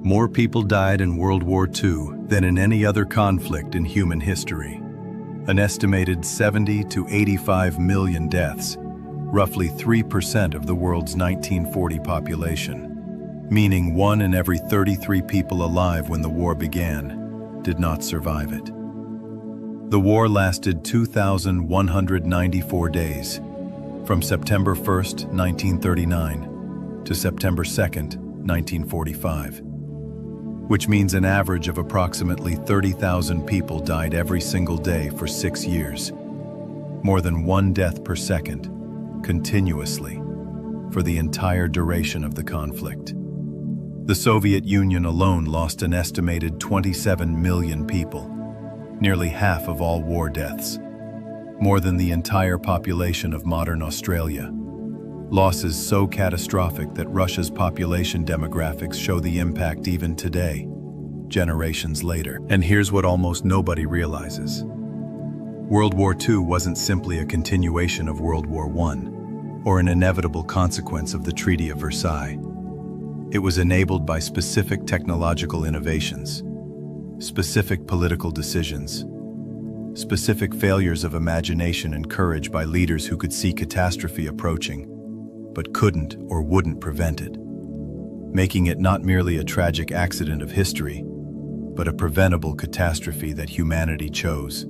More people died in World War II than in any other conflict in human history. An estimated 70 to 85 million deaths, roughly 3% of the world's 1940 population, meaning 1 in every 33 people alive when the war began did not survive it. The war lasted 2,194 days, from September 1st, 1939 to September 2nd, 1945, which means an average of approximately 30,000 people died every single day for 6 years, more than 1 death per second, continuously, for the entire duration of the conflict. The Soviet Union alone lost an estimated 27 million people, nearly half of all war deaths, more than the entire population of modern Australia. Losses so catastrophic that Russia's population demographics show the impact even today, generations later. And here's what almost nobody realizes. World War II wasn't simply a continuation of World War I, or an inevitable consequence of the Treaty of Versailles. It was enabled by specific technological innovations, specific political decisions, specific failures of imagination and courage by leaders who could see catastrophe approaching, but couldn't or wouldn't prevent it, making it not merely a tragic accident of history, but a preventable catastrophe that humanity chose,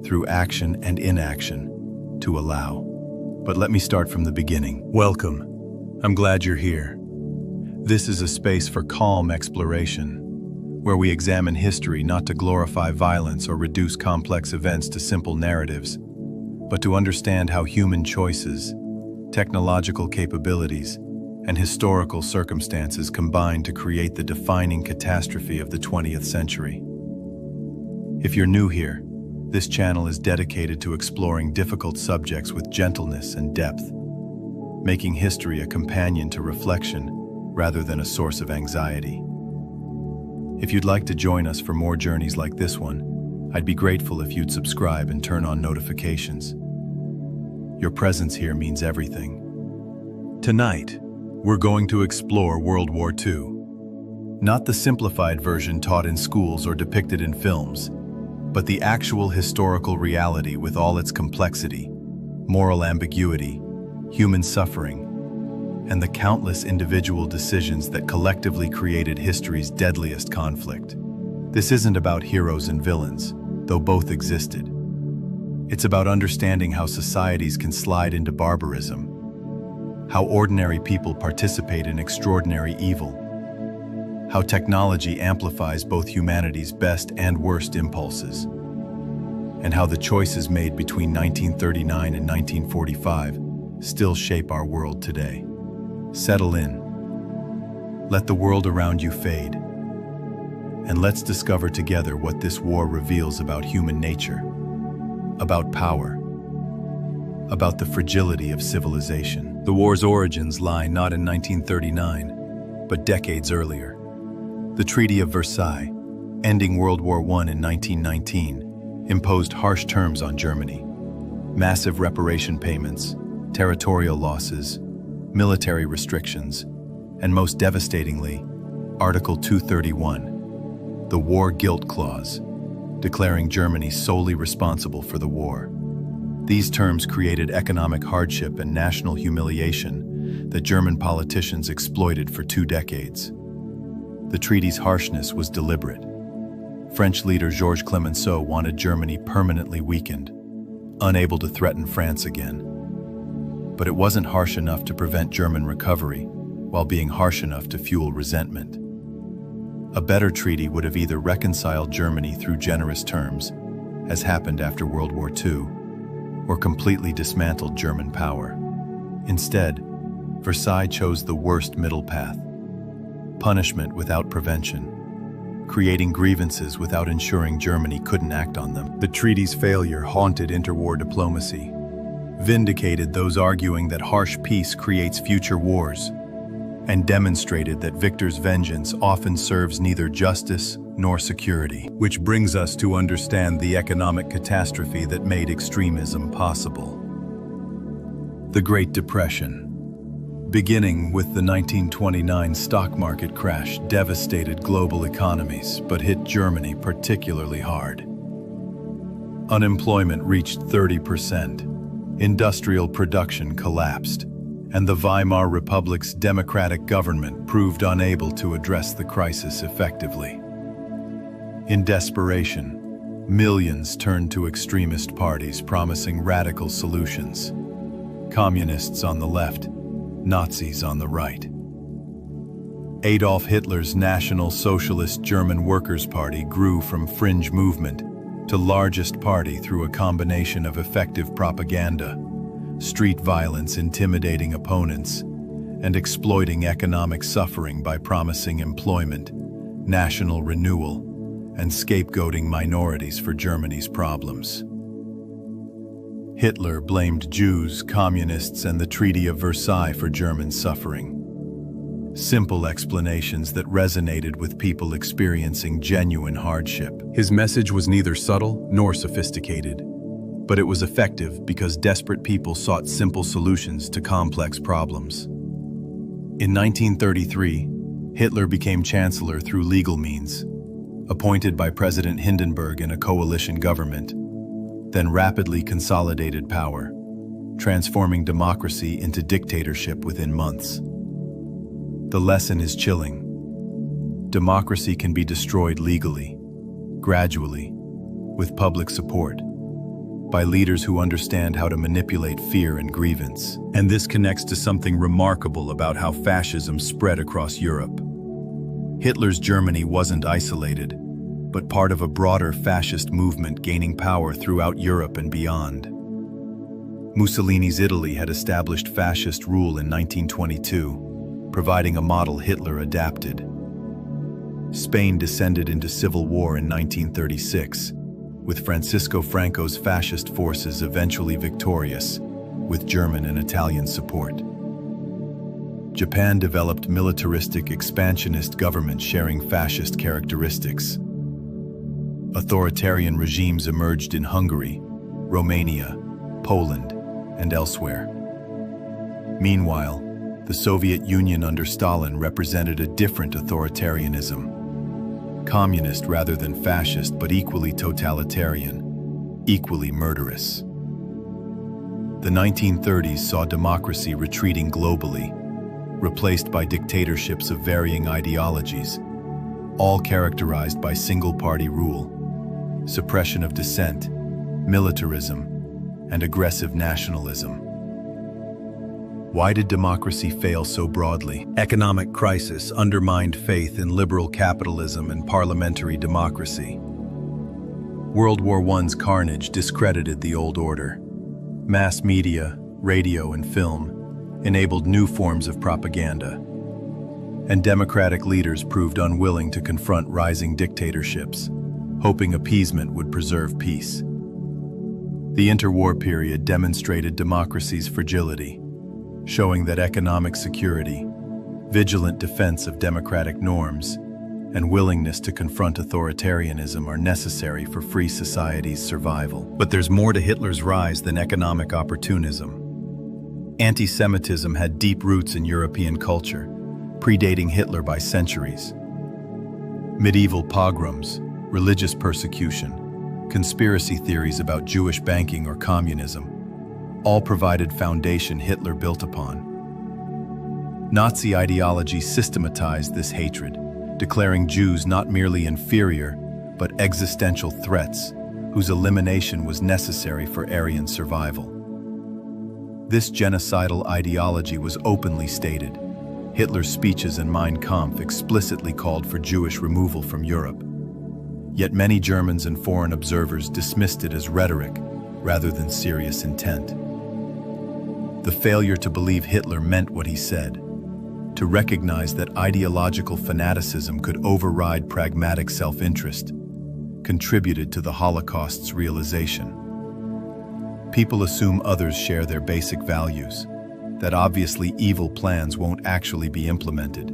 through action and inaction, to allow. But let me start from the beginning. Welcome. I'm glad you're here. This is a space for calm exploration, where we examine history not to glorify violence or reduce complex events to simple narratives, but to understand how human choices, technological capabilities, and historical circumstances combine to create the defining catastrophe of the 20th century. If you're new here, this channel is dedicated to exploring difficult subjects with gentleness and depth, making history a companion to reflection rather than a source of anxiety. If you'd like to join us for more journeys like this one, I'd be grateful if you'd subscribe and turn on notifications. Your presence here means everything. Tonight, we're going to explore World War II. Not the simplified version taught in schools or depicted in films, but the actual historical reality with all its complexity, moral ambiguity, human suffering, and the countless individual decisions that collectively created history's deadliest conflict. This isn't about heroes and villains, though both existed. It's about understanding how societies can slide into barbarism, how ordinary people participate in extraordinary evil, how technology amplifies both humanity's best and worst impulses, and how the choices made between 1939 and 1945 still shape our world today. Settle in. Let the world around you fade. And let's discover together what this war reveals about human nature, about power, about the fragility of civilization. The war's origins lie not in 1939, but decades earlier. The Treaty of Versailles, ending World War I in 1919, imposed harsh terms on Germany. Massive reparation payments, territorial losses, military restrictions, and most devastatingly, Article 231, the War Guilt Clause, declaring Germany solely responsible for the war. These terms created economic hardship and national humiliation that German politicians exploited for 2 decades. The treaty's harshness was deliberate. French leader Georges Clemenceau wanted Germany permanently weakened, unable to threaten France again. But it wasn't harsh enough to prevent German recovery, while being harsh enough to fuel resentment. A better treaty would have either reconciled Germany through generous terms, as happened after World War II, or completely dismantled German power. Instead, Versailles chose the worst middle path: punishment without prevention, creating grievances without ensuring Germany couldn't act on them. The treaty's failure haunted interwar diplomacy, vindicated those arguing that harsh peace creates future wars, and demonstrated that victor's vengeance often serves neither justice nor security. Which brings us to understand the economic catastrophe that made extremism possible. The Great Depression. beginning with the 1929 stock market crash devastated global economies but hit Germany particularly hard. Unemployment reached 30%, industrial production collapsed, and the Weimar Republic's democratic government proved unable to address the crisis effectively. In desperation, millions turned to extremist parties promising radical solutions. Communists on the left, Nazis on the right. Adolf Hitler's National Socialist German Workers' Party grew from fringe movement to largest party through a combination of effective propaganda, street violence intimidating opponents, and exploiting economic suffering by promising employment, national renewal, and scapegoating minorities for Germany's problems. Hitler blamed Jews, communists, and the Treaty of Versailles for German suffering. Simple explanations that resonated with people experiencing genuine hardship. His message was neither subtle nor sophisticated, but it was effective because desperate people sought simple solutions to complex problems. In 1933, Hitler became chancellor through legal means, appointed by President Hindenburg in a coalition government, then rapidly consolidated power, transforming democracy into dictatorship within months. The lesson is chilling. Democracy can be destroyed legally, gradually, with public support, by leaders who understand how to manipulate fear and grievance. And this connects to something remarkable about how fascism spread across Europe. Hitler's Germany wasn't isolated, but part of a broader fascist movement gaining power throughout Europe and beyond. Mussolini's Italy had established fascist rule in 1922, providing a model Hitler adapted. Spain descended into civil war in 1936, with Francisco Franco's fascist forces eventually victorious, with German and Italian support. Japan developed militaristic, expansionist governments sharing fascist characteristics. Authoritarian regimes emerged in Hungary, Romania, Poland, and elsewhere. Meanwhile, the Soviet Union under Stalin represented a different authoritarianism, communist rather than fascist, but equally totalitarian, equally murderous. The 1930s saw democracy retreating globally, replaced by dictatorships of varying ideologies, all characterized by single-party rule, suppression of dissent, militarism, and aggressive nationalism. Why did democracy fail so broadly? Economic crisis undermined faith in liberal capitalism and parliamentary democracy. World War I's carnage discredited the old order. Mass media, radio, and film enabled new forms of propaganda, and democratic leaders proved unwilling to confront rising dictatorships, hoping appeasement would preserve peace. The interwar period demonstrated democracy's fragility, showing that economic security, vigilant defense of democratic norms, and willingness to confront authoritarianism are necessary for free societies' survival. But there's more to Hitler's rise than economic opportunism. Anti-Semitism had deep roots in European culture, predating Hitler by centuries. Medieval pogroms, religious persecution, conspiracy theories about Jewish banking or communism, all provided foundation Hitler built upon. Nazi ideology systematized this hatred, declaring Jews not merely inferior, but existential threats, whose elimination was necessary for Aryan survival. This genocidal ideology was openly stated. Hitler's speeches in Mein Kampf explicitly called for Jewish removal from Europe. Yet many Germans and foreign observers dismissed it as rhetoric rather than serious intent. The failure to believe Hitler meant what he said, to recognize that ideological fanaticism could override pragmatic self-interest, contributed to the Holocaust's realization. People assume others share their basic values, that obviously evil plans won't actually be implemented,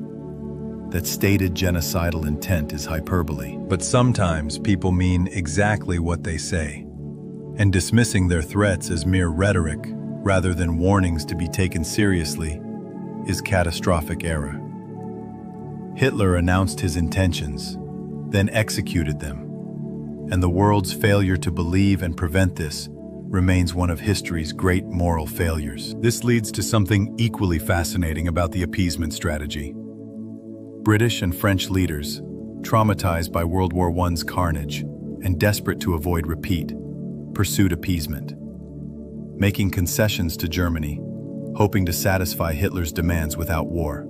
that stated genocidal intent is hyperbole. But sometimes people mean exactly what they say, and dismissing their threats as mere rhetoric rather than warnings to be taken seriously his catastrophic era. Hitler announced his intentions, then executed them, and the world's failure to believe and prevent this remains one of history's great moral failures. This leads to something equally fascinating about the appeasement strategy. British and French leaders, traumatized by World War I's carnage and desperate to avoid repeat, pursued appeasement, making concessions to Germany, hoping to satisfy Hitler's demands without war.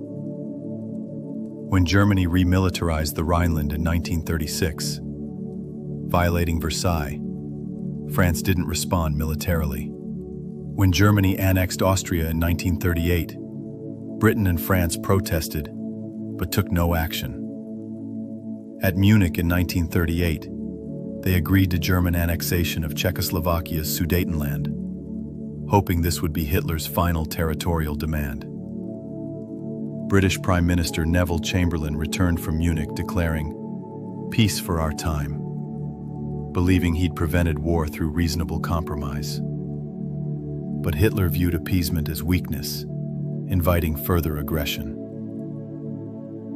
When Germany remilitarized the Rhineland in 1936, violating Versailles, France didn't respond militarily. When Germany annexed Austria in 1938, Britain and France protested, but took no action. At Munich in 1938, they agreed to German annexation of Czechoslovakia's Sudetenland, hoping this would be Hitler's final territorial demand. British Prime Minister Neville Chamberlain returned from Munich declaring, "Peace for our time," believing he'd prevented war through reasonable compromise. But Hitler viewed appeasement as weakness, inviting further aggression.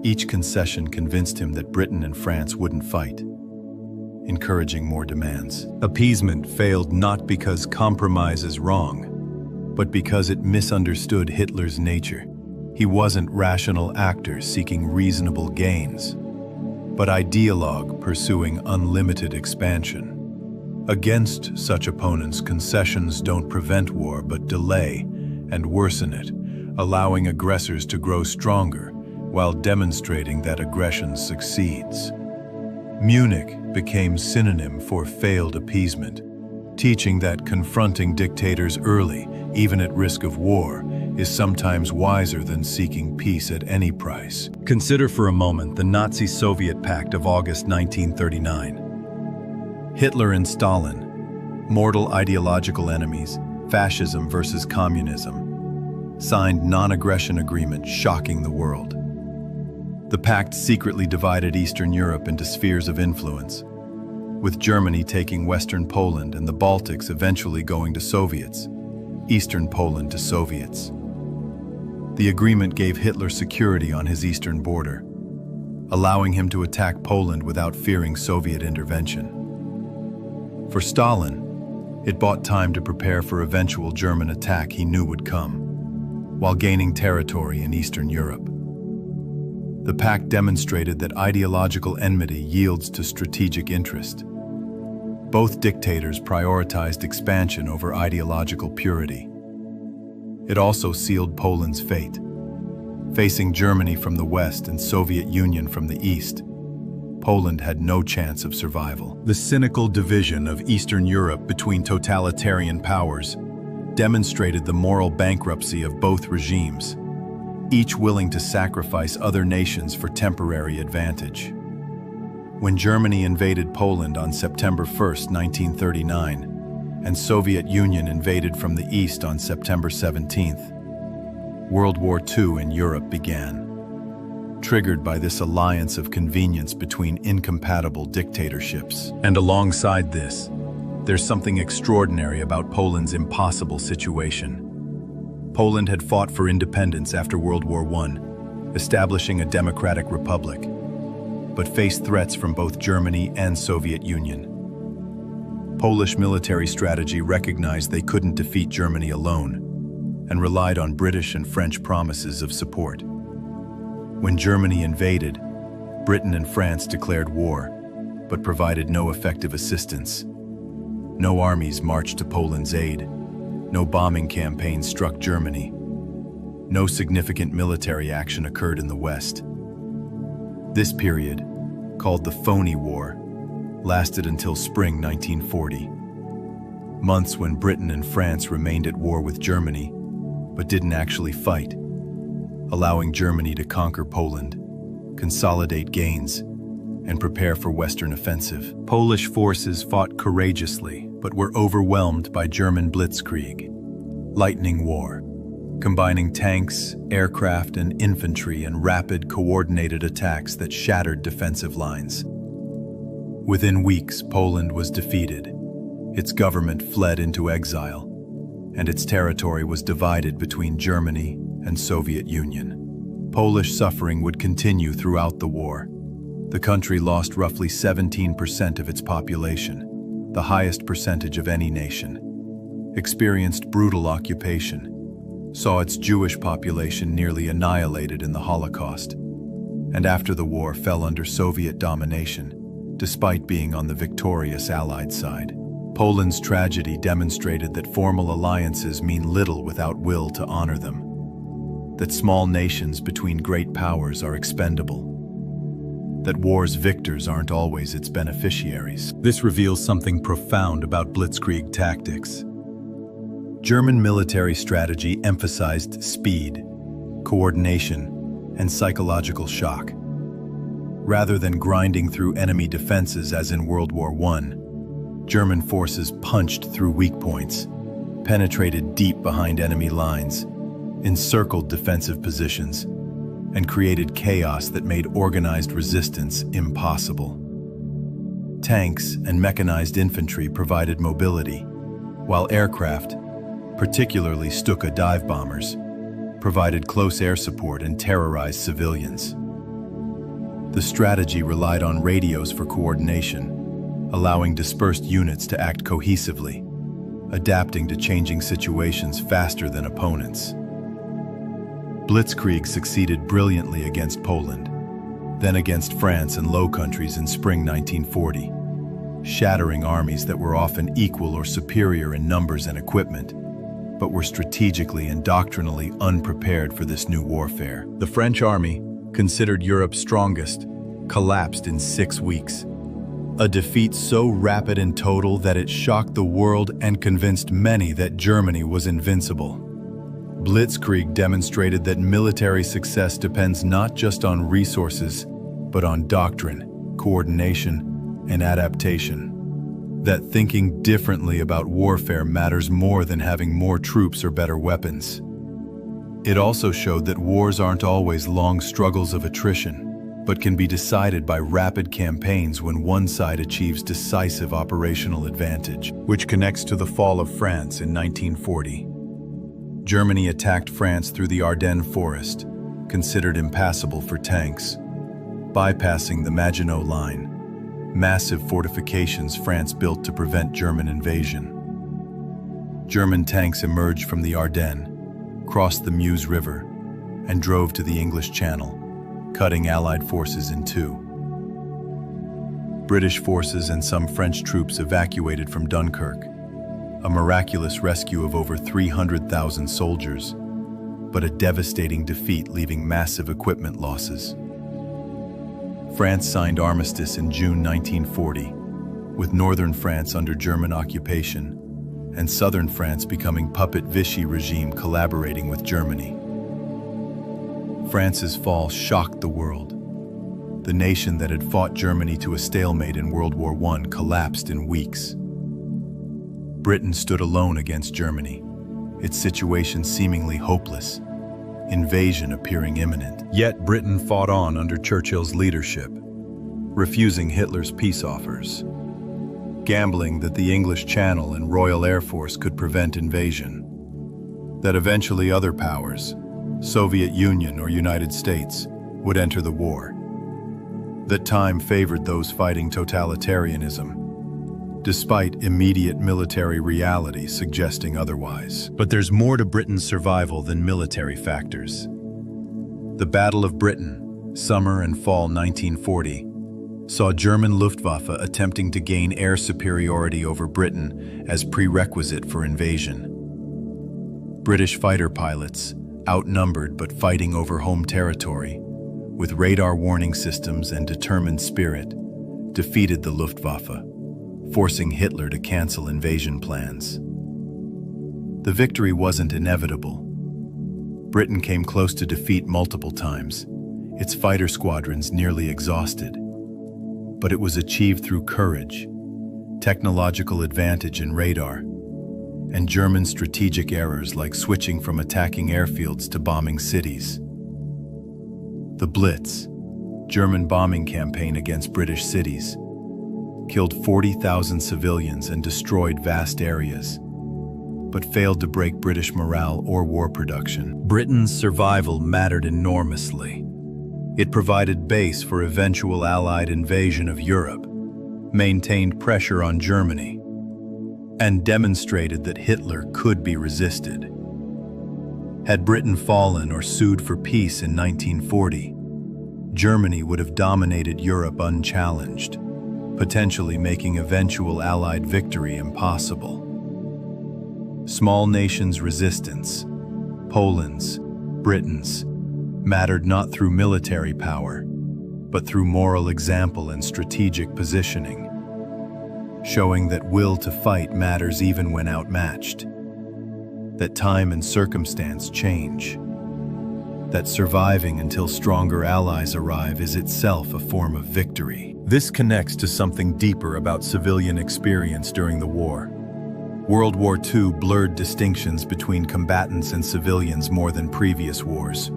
Each concession convinced him that Britain and France wouldn't fight, encouraging more demands. Appeasement failed not because compromise is wrong, but because it misunderstood Hitler's nature. He wasn't rational actor seeking reasonable gains, but ideologue pursuing unlimited expansion. Against such opponents, concessions don't prevent war but delay and worsen it, allowing aggressors to grow stronger while demonstrating that aggression succeeds. Munich became synonym for failed appeasement, teaching that confronting dictators early, even at risk of war, is sometimes wiser than seeking peace at any price. Consider for a moment the Nazi-Soviet Pact of August 1939. Hitler and Stalin, mortal ideological enemies, fascism versus communism, signed non-aggression agreements shocking the world. The pact secretly divided Eastern Europe into spheres of influence, with Germany taking Western Poland and the Baltics eventually going to Soviets, Eastern Poland to Soviets. The agreement gave Hitler security on his eastern border, allowing him to attack Poland without fearing Soviet intervention. For Stalin, it bought time to prepare for eventual German attack he knew would come, while gaining territory in Eastern Europe. The pact demonstrated that ideological enmity yields to strategic interest. Both dictators prioritized expansion over ideological purity. It also sealed Poland's fate. Facing Germany from the west and Soviet Union from the east, Poland had no chance of survival. The cynical division of Eastern Europe between totalitarian powers demonstrated the moral bankruptcy of both regimes, each willing to sacrifice other nations for temporary advantage. When Germany invaded Poland on September 1, 1939, and Soviet Union invaded from the east on September 17th, World War II in Europe began. Triggered by this alliance of convenience between incompatible dictatorships. And alongside this, there's something extraordinary about Poland's impossible situation. Poland had fought for independence after World War I, establishing a democratic republic, but faced threats from both Germany and Soviet Union. Polish military strategy recognized they couldn't defeat Germany alone, and relied on British and French promises of support. When Germany invaded, Britain and France declared war, but provided no effective assistance. No armies marched to Poland's aid. No bombing campaigns struck Germany. No significant military action occurred in the West. This period, called the Phony War, lasted until spring 1940. Months when Britain and France remained at war with Germany, but didn't actually fight, allowing Germany to conquer Poland, consolidate gains, and prepare for Western offensive. Polish forces fought courageously, but were overwhelmed by German blitzkrieg, lightning war, combining tanks, aircraft, and infantry in rapid, coordinated attacks that shattered defensive lines. Within weeks, Poland was defeated. Its government fled into exile, and its territory was divided between Germany and Soviet Union. Polish suffering would continue throughout the war. The country lost roughly 17% of its population, the highest percentage of any nation. Experienced brutal occupation, saw its Jewish population nearly annihilated in the Holocaust, and after the war fell under Soviet domination, despite being on the victorious Allied side. Poland's tragedy demonstrated that formal alliances mean little without will to honor them, that small nations between great powers are expendable, that war's victors aren't always its beneficiaries. This reveals something profound about blitzkrieg tactics. German military strategy emphasized speed, coordination, and psychological shock. Rather than grinding through enemy defenses as in World War I, German forces punched through weak points, penetrated deep behind enemy lines, encircled defensive positions, and created chaos that made organized resistance impossible. Tanks and mechanized infantry provided mobility, while aircraft, particularly Stuka dive bombers, provided close air support and terrorized civilians. The strategy relied on radios for coordination, allowing dispersed units to act cohesively, adapting to changing situations faster than opponents. Blitzkrieg succeeded brilliantly against Poland, then against France and Low Countries in spring 1940, shattering armies that were often equal or superior in numbers and equipment, but were strategically and doctrinally unprepared for this new warfare. The French army, considered Europe's strongest, collapsed in 6 weeks. A defeat so rapid and total that it shocked the world and convinced many that Germany was invincible. Blitzkrieg demonstrated that military success depends not just on resources, but on doctrine, coordination, and adaptation. That thinking differently about warfare matters more than having more troops or better weapons. It also showed that wars aren't always long struggles of attrition, but can be decided by rapid campaigns when one side achieves decisive operational advantage, which connects to the fall of France in 1940. Germany attacked France through the Ardennes forest, considered impassable for tanks, bypassing the Maginot Line, massive fortifications France built to prevent German invasion. German tanks emerged from the Ardennes, crossed the Meuse River, and drove to the English Channel, cutting Allied forces in two. British forces and some French troops evacuated from Dunkirk, a miraculous rescue of over 300,000 soldiers, but a devastating defeat leaving massive equipment losses. France signed armistice in June 1940, with northern France under German occupation, and southern France becoming puppet Vichy regime collaborating with Germany. France's fall shocked the world. The nation that had fought Germany to a stalemate in World War I collapsed in weeks. Britain stood alone against Germany, its situation seemingly hopeless, invasion appearing imminent. Yet Britain fought on under Churchill's leadership, refusing Hitler's peace offers, gambling that the English Channel and Royal Air Force could prevent invasion, that eventually other powers, Soviet Union or United States, would enter the war. That time favored those fighting totalitarianism, despite immediate military reality suggesting otherwise. But there's more to Britain's survival than military factors. The Battle of Britain, summer and fall 1940, saw German Luftwaffe attempting to gain air superiority over Britain as prerequisite for invasion. British fighter pilots, outnumbered but fighting over home territory, with radar warning systems and determined spirit, defeated the Luftwaffe, forcing Hitler to cancel invasion plans. The victory wasn't inevitable. Britain came close to defeat multiple times, its fighter squadrons nearly exhausted. But it was achieved through courage, technological advantage in radar, and German strategic errors like switching from attacking airfields to bombing cities. The Blitz, German bombing campaign against British cities, killed 40,000 civilians and destroyed vast areas. but failed to break British morale or war production. Britain's survival mattered enormously. It provided base for eventual Allied invasion of Europe, maintained pressure on Germany, and demonstrated that Hitler could be resisted. Had Britain fallen or sued for peace in 1940, Germany would have dominated Europe unchallenged, potentially making eventual Allied victory impossible. Small nations' resistance, Poland's, Britain's, mattered not through military power, but through moral example and strategic positioning, showing that will to fight matters even when outmatched, that time and circumstance change, that surviving until stronger allies arrive is itself a form of victory. This connects to something deeper about civilian experience during the war. World War II blurred distinctions between combatants and civilians more than previous wars.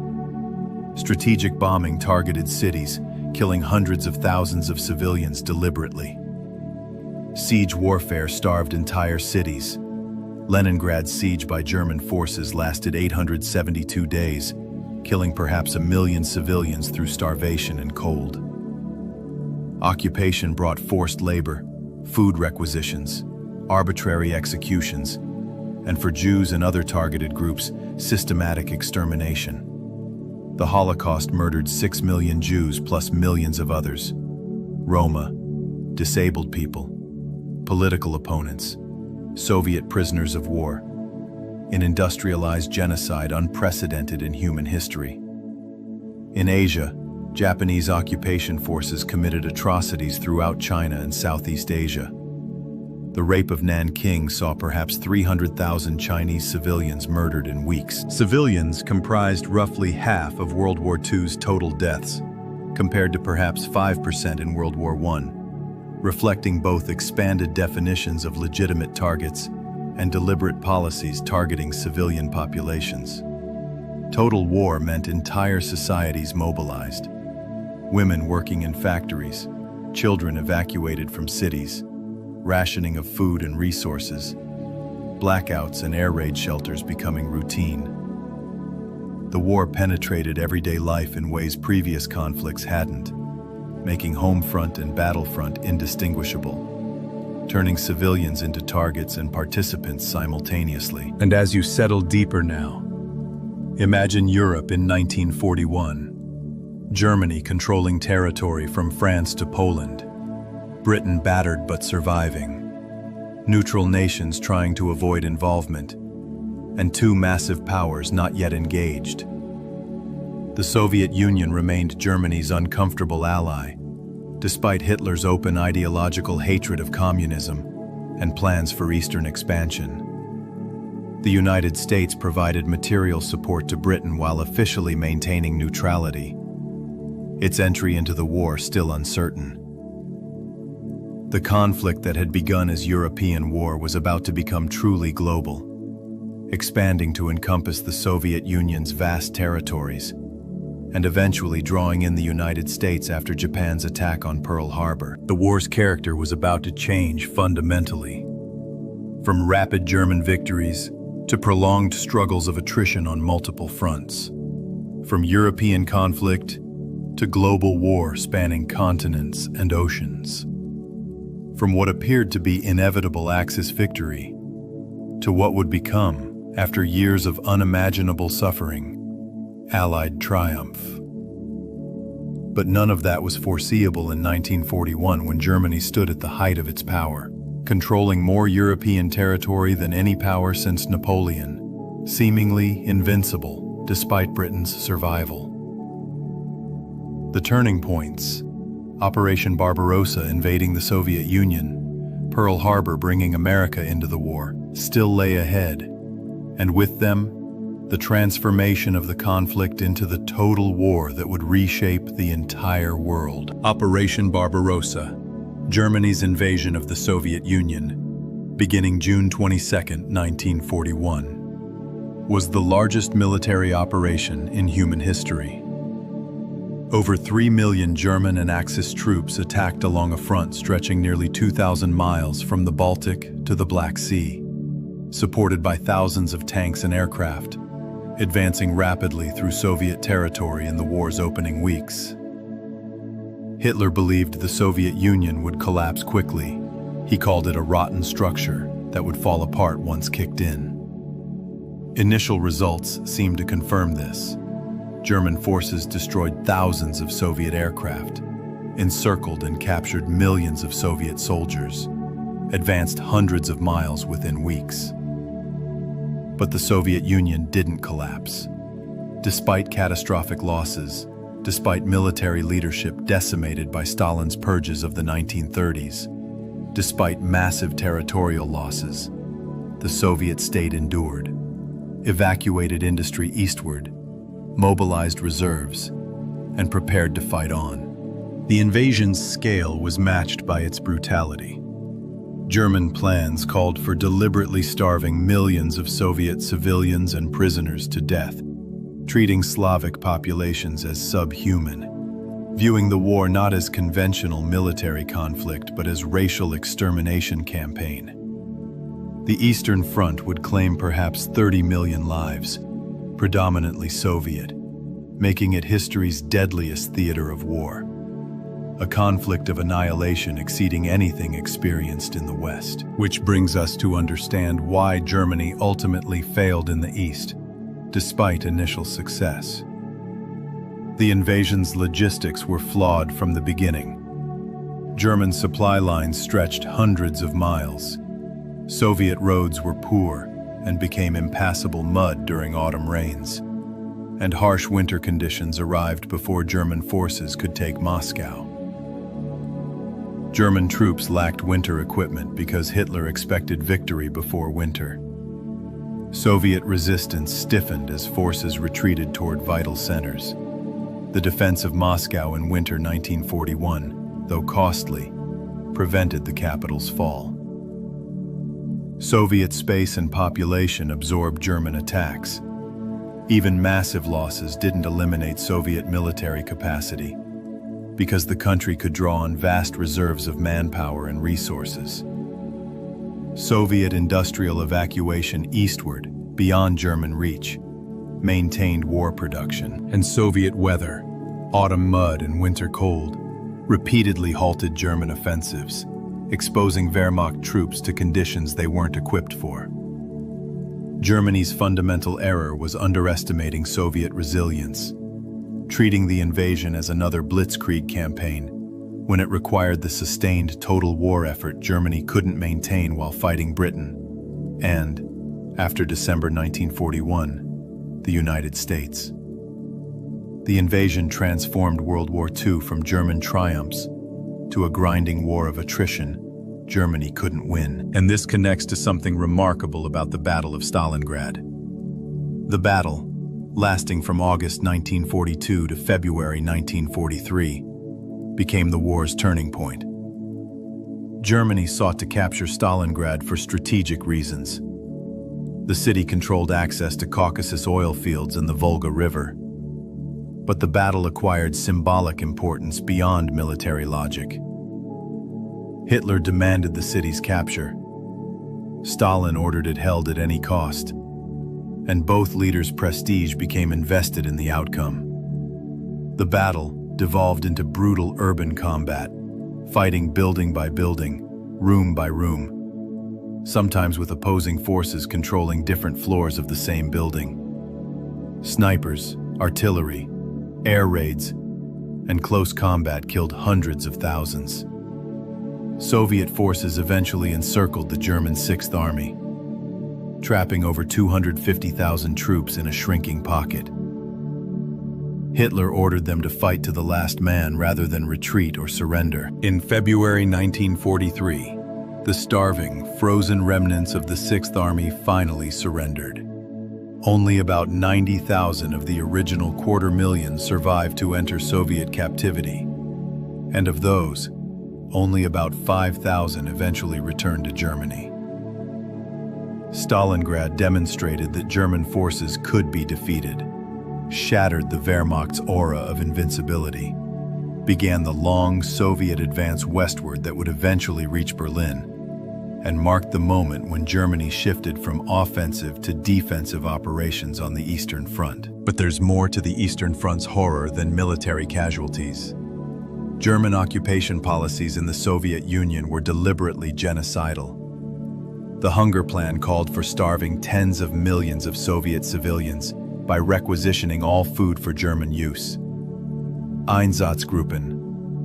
Strategic bombing targeted cities, killing hundreds of thousands of civilians deliberately. Siege warfare starved entire cities. Leningrad's siege by German forces lasted 872 days, killing perhaps 1 million civilians through starvation and cold. Occupation brought forced labor, food requisitions, arbitrary executions, and for Jews and other targeted groups, systematic extermination. The Holocaust murdered 6 million Jews plus millions of others: Roma, disabled people, political opponents, Soviet prisoners of war, an industrialized genocide unprecedented in human history. In Asia, Japanese occupation forces committed atrocities throughout China and Southeast Asia. The rape of Nanking saw perhaps 300,000 Chinese civilians murdered in weeks. Civilians comprised roughly half of World War II's total deaths, compared to perhaps 5% in World War I, reflecting both expanded definitions of legitimate targets and deliberate policies targeting civilian populations. Total war meant entire societies mobilized. Women working in factories, children evacuated from cities, rationing of food and resources, blackouts and air raid shelters becoming routine. The war penetrated everyday life in ways previous conflicts hadn't, making home front and battlefront indistinguishable, turning civilians into targets and participants simultaneously. And as you settle deeper now, imagine Europe in 1941, Germany controlling territory from France to Poland, Britain battered but surviving, neutral nations trying to avoid involvement, and two massive powers not yet engaged. The Soviet Union remained Germany's uncomfortable ally, despite Hitler's open ideological hatred of communism and plans for Eastern expansion. The United States provided material support to Britain while officially maintaining neutrality, its entry into the war still uncertain. The conflict that had begun as European war was about to become truly global, expanding to encompass the Soviet Union's vast territories, and eventually drawing in the United States after Japan's attack on Pearl Harbor. The war's character was about to change fundamentally. From rapid German victories to prolonged struggles of attrition on multiple fronts. From European conflict to global war spanning continents and oceans. From what appeared to be inevitable Axis victory to what would become, after years of unimaginable suffering, Allied triumph. But none of that was foreseeable in 1941 when Germany stood at the height of its power, controlling more European territory than any power since Napoleon, seemingly invincible despite Britain's survival. The turning points: Operation Barbarossa invading the Soviet Union, Pearl Harbor bringing America into the war, still lay ahead, and with them, the transformation of the conflict into the total war that would reshape the entire world. Operation Barbarossa, Germany's invasion of the Soviet Union, beginning June 22, 1941, was the largest military operation in human history. Over 3 million German and Axis troops attacked along a front stretching nearly 2,000 miles from the Baltic to the Black Sea. supported by thousands of tanks and aircraft, advancing rapidly through Soviet territory in the war's opening weeks. Hitler believed the Soviet Union would collapse quickly. He called it a rotten structure that would fall apart once kicked in. Initial results seemed to confirm this. German forces destroyed thousands of Soviet aircraft, encircled and captured millions of Soviet soldiers, advanced hundreds of miles within weeks. But the Soviet Union didn't collapse. Despite catastrophic losses, despite military leadership decimated by Stalin's purges of the 1930s, despite massive territorial losses, the Soviet state endured, evacuated industry eastward, mobilized reserves, and prepared to fight on. The invasion's scale was matched by its brutality. German plans called for deliberately starving millions of Soviet civilians and prisoners to death, treating Slavic populations as subhuman, viewing the war not as conventional military conflict but as racial extermination campaign. The Eastern Front would claim perhaps 30 million lives, predominantly Soviet, making it history's deadliest theater of war. A conflict of annihilation exceeding anything experienced in the West. Which brings us to understand why Germany ultimately failed in the East, despite initial success. The invasion's logistics were flawed from the beginning. German supply lines stretched hundreds of miles. Soviet roads were poor and became impassable mud during autumn rains. And harsh winter conditions arrived before German forces could take Moscow. German troops lacked winter equipment because Hitler expected victory before winter. Soviet resistance stiffened as forces retreated toward vital centers. The defense of Moscow in winter 1941, though costly, prevented the capital's fall. Soviet space and population absorbed German attacks. Even massive losses didn't eliminate Soviet military capacity, because the country could draw on vast reserves of manpower and resources. Soviet industrial evacuation eastward, beyond German reach, maintained war production. And Soviet weather, autumn mud and winter cold, repeatedly halted German offensives, exposing Wehrmacht troops to conditions they weren't equipped for. Germany's fundamental error was underestimating Soviet resilience, treating the invasion as another blitzkrieg campaign, when it required the sustained total war effort Germany couldn't maintain while fighting Britain, and, after December 1941, the United States. The invasion transformed World War II from German triumphs to a grinding war of attrition Germany couldn't win. And this connects to something remarkable about the Battle of Stalingrad. The battle, lasting from August 1942 to February 1943, became the war's turning point. Germany sought to capture Stalingrad for strategic reasons. The city controlled access to Caucasus oil fields and the Volga River. But the battle acquired symbolic importance beyond military logic. Hitler demanded the city's capture. Stalin ordered it held at any cost. And both leaders' prestige became invested in the outcome. The battle devolved into brutal urban combat, fighting building by building, room by room, sometimes with opposing forces controlling different floors of the same building. Snipers, artillery, air raids, and close combat killed hundreds of thousands. Soviet forces eventually encircled the German Sixth Army, trapping over 250,000 troops in a shrinking pocket. Hitler ordered them to fight to the last man rather than retreat or surrender. In February 1943, the starving, frozen remnants of the Sixth Army finally surrendered. Only about 90,000 of the original 250,000 survived to enter Soviet captivity, and of those, only about 5,000 eventually returned to Germany. Stalingrad demonstrated that German forces could be defeated, shattered the Wehrmacht's aura of invincibility, began the long Soviet advance westward that would eventually reach Berlin, and marked the moment when Germany shifted from offensive to defensive operations on the Eastern Front. But there's more to the Eastern Front's horror than military casualties. German occupation policies in the Soviet Union were deliberately genocidal. The Hunger Plan called for starving tens of millions of Soviet civilians by requisitioning all food for German use. Einsatzgruppen,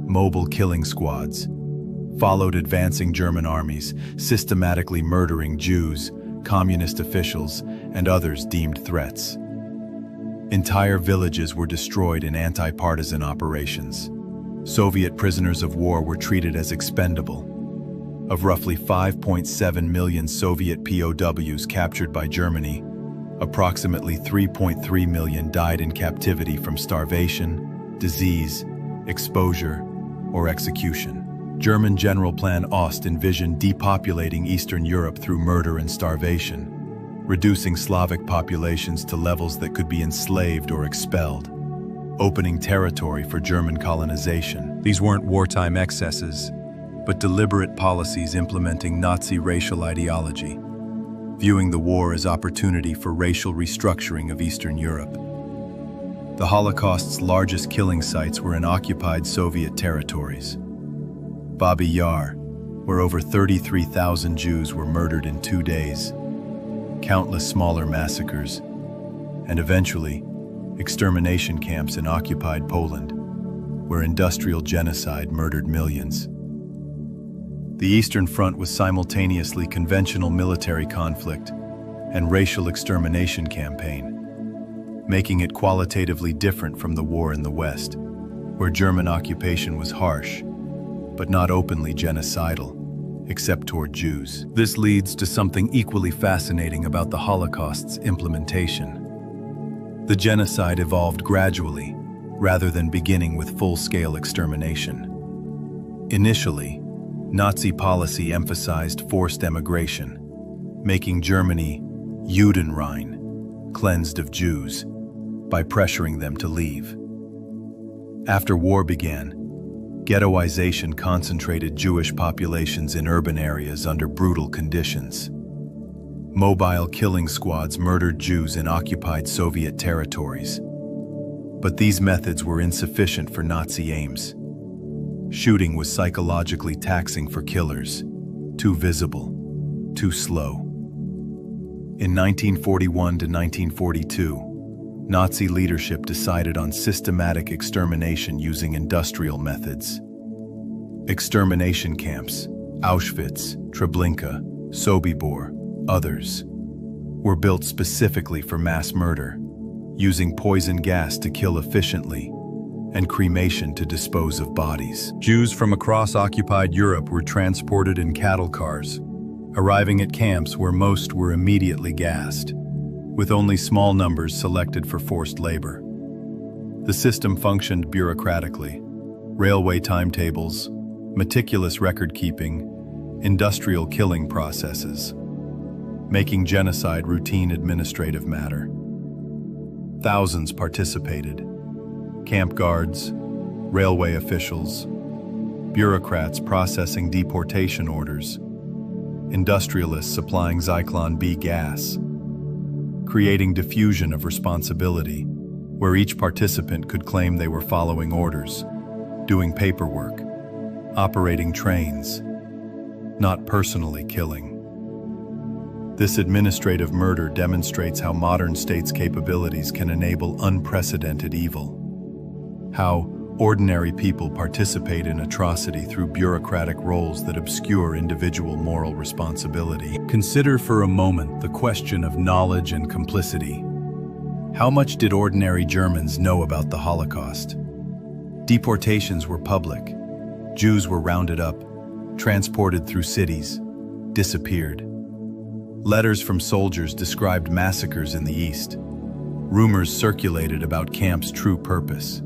mobile killing squads, followed advancing German armies, systematically murdering Jews, communist officials, and others deemed threats. Entire villages were destroyed in anti-partisan operations. Soviet prisoners of war were treated as expendable. Of roughly 5.7 million Soviet POWs captured by Germany, approximately 3.3 million died in captivity from starvation, disease, exposure, or execution. German General Plan Ost envisioned depopulating Eastern Europe through murder and starvation, reducing Slavic populations to levels that could be enslaved or expelled, opening territory for German colonization. These weren't wartime excesses, but deliberate policies implementing Nazi racial ideology, viewing the war as opportunity for racial restructuring of Eastern Europe. The Holocaust's largest killing sites were in occupied Soviet territories. Babi Yar, where over 33,000 Jews were murdered in 2 days, countless smaller massacres, and eventually, extermination camps in occupied Poland, where industrial genocide murdered millions. The Eastern Front was simultaneously conventional military conflict and racial extermination campaign, making it qualitatively different from the war in the West, where German occupation was harsh, but not openly genocidal, except toward Jews. This leads to something equally fascinating about the Holocaust's implementation. The genocide evolved gradually, rather than beginning with full-scale extermination. Initially, Nazi policy emphasized forced emigration, making Germany Judenrein, cleansed of Jews, by pressuring them to leave. After war began, ghettoization concentrated Jewish populations in urban areas under brutal conditions. Mobile killing squads murdered Jews in occupied Soviet territories. But these methods were insufficient for Nazi aims. Shooting was psychologically taxing for killers, too visible, too slow. In 1941 to 1942, Nazi leadership decided on systematic extermination using industrial methods. Extermination camps, Auschwitz, Treblinka, Sobibor, others, were built specifically for mass murder, using poison gas to kill efficiently and cremation to dispose of bodies. Jews from across occupied Europe were transported in cattle cars, arriving at camps where most were immediately gassed, with only small numbers selected for forced labor. The system functioned bureaucratically: railway timetables, meticulous record-keeping, industrial killing processes, making genocide routine administrative matter. Thousands participated: camp guards, railway officials, bureaucrats processing deportation orders, industrialists supplying Zyklon B gas, creating diffusion of responsibility, where each participant could claim they were following orders, doing paperwork, operating trains, not personally killing. This administrative murder demonstrates how modern states' capabilities can enable unprecedented evil. How ordinary people participate in atrocity through bureaucratic roles that obscure individual moral responsibility. Consider for a moment the question of knowledge and complicity. How much did ordinary Germans know about the Holocaust? Deportations were public. Jews were rounded up, transported through cities, disappeared. Letters from soldiers described massacres in the East. Rumors circulated about camps' true purpose.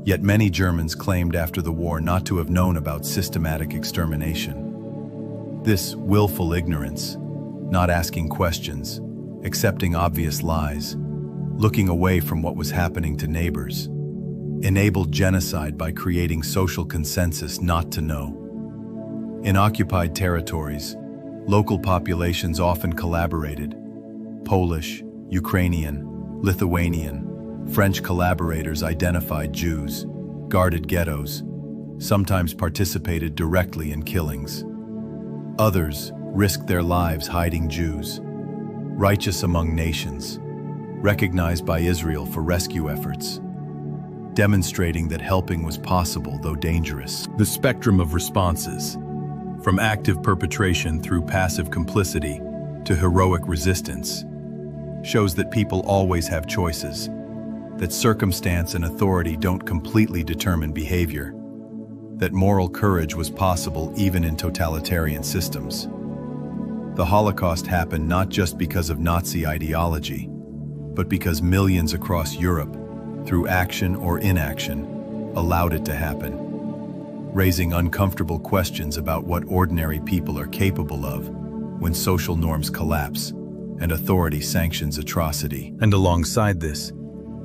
Yet many Germans claimed after the war not to have known about systematic extermination. This willful ignorance, not asking questions, accepting obvious lies, looking away from what was happening to neighbors, enabled genocide by creating social consensus not to know. In occupied territories, local populations often collaborated. Polish, Ukrainian, Lithuanian, French collaborators identified Jews, guarded ghettos, sometimes participated directly in killings. Others risked their lives hiding Jews, righteous among nations, recognized by Israel for rescue efforts, demonstrating that helping was possible though dangerous. The spectrum of responses, from active perpetration through passive complicity to heroic resistance, shows that people always have choices, that circumstance and authority don't completely determine behavior, that moral courage was possible even in totalitarian systems. The Holocaust happened not just because of Nazi ideology, but because millions across Europe, through action or inaction, allowed it to happen, raising uncomfortable questions about what ordinary people are capable of when social norms collapse and authority sanctions atrocity. And alongside this,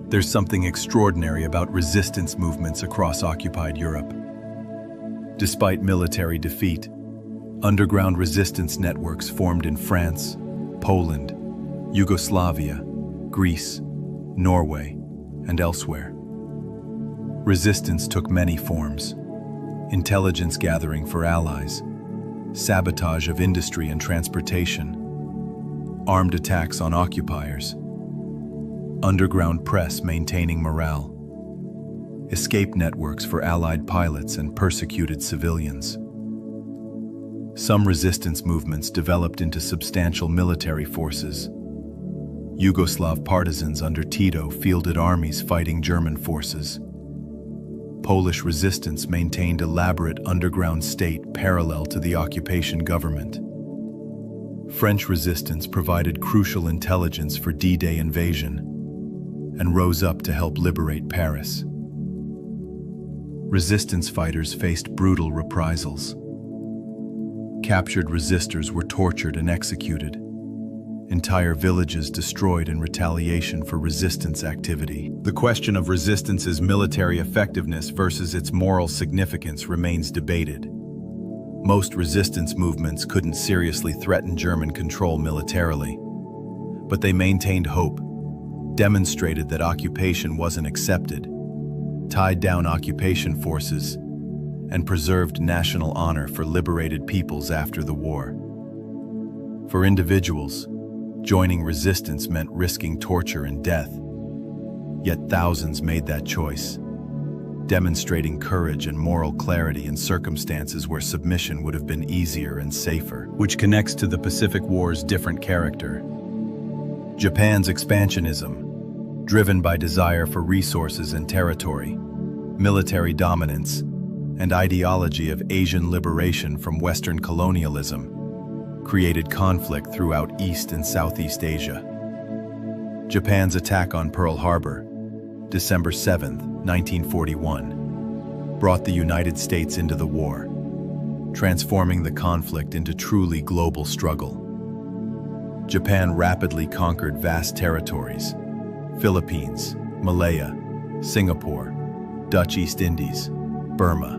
there's something extraordinary about resistance movements across occupied Europe. Despite military defeat, underground resistance networks formed in France, Poland, Yugoslavia, Greece, Norway, and elsewhere. Resistance took many forms: intelligence gathering for allies, sabotage of industry and transportation, armed attacks on occupiers, underground press maintaining morale, escape networks for Allied pilots and persecuted civilians. Some resistance movements developed into substantial military forces. Yugoslav partisans under Tito fielded armies fighting German forces. Polish resistance maintained elaborate underground state parallel to the occupation government. French resistance provided crucial intelligence for D-Day invasion and rose up to help liberate Paris. Resistance fighters faced brutal reprisals. Captured resistors were tortured and executed. Entire villages destroyed in retaliation for resistance activity. The question of resistance's military effectiveness versus its moral significance remains debated. Most resistance movements couldn't seriously threaten German control militarily, but they maintained hope, demonstrated that occupation wasn't accepted, tied down occupation forces, and preserved national honor for liberated peoples after the war. For individuals, joining resistance meant risking torture and death, yet thousands made that choice, demonstrating courage and moral clarity in circumstances where submission would have been easier and safer. Which connects to the Pacific War's different character. Japan's expansionism, driven by desire for resources and territory, military dominance, and ideology of Asian liberation from Western colonialism, created conflict throughout East and Southeast Asia. Japan's attack on Pearl Harbor, December 7, 1941, brought the United States into the war, transforming the conflict into truly global struggle. Japan rapidly conquered vast territories: Philippines, Malaya, Singapore, Dutch East Indies, Burma,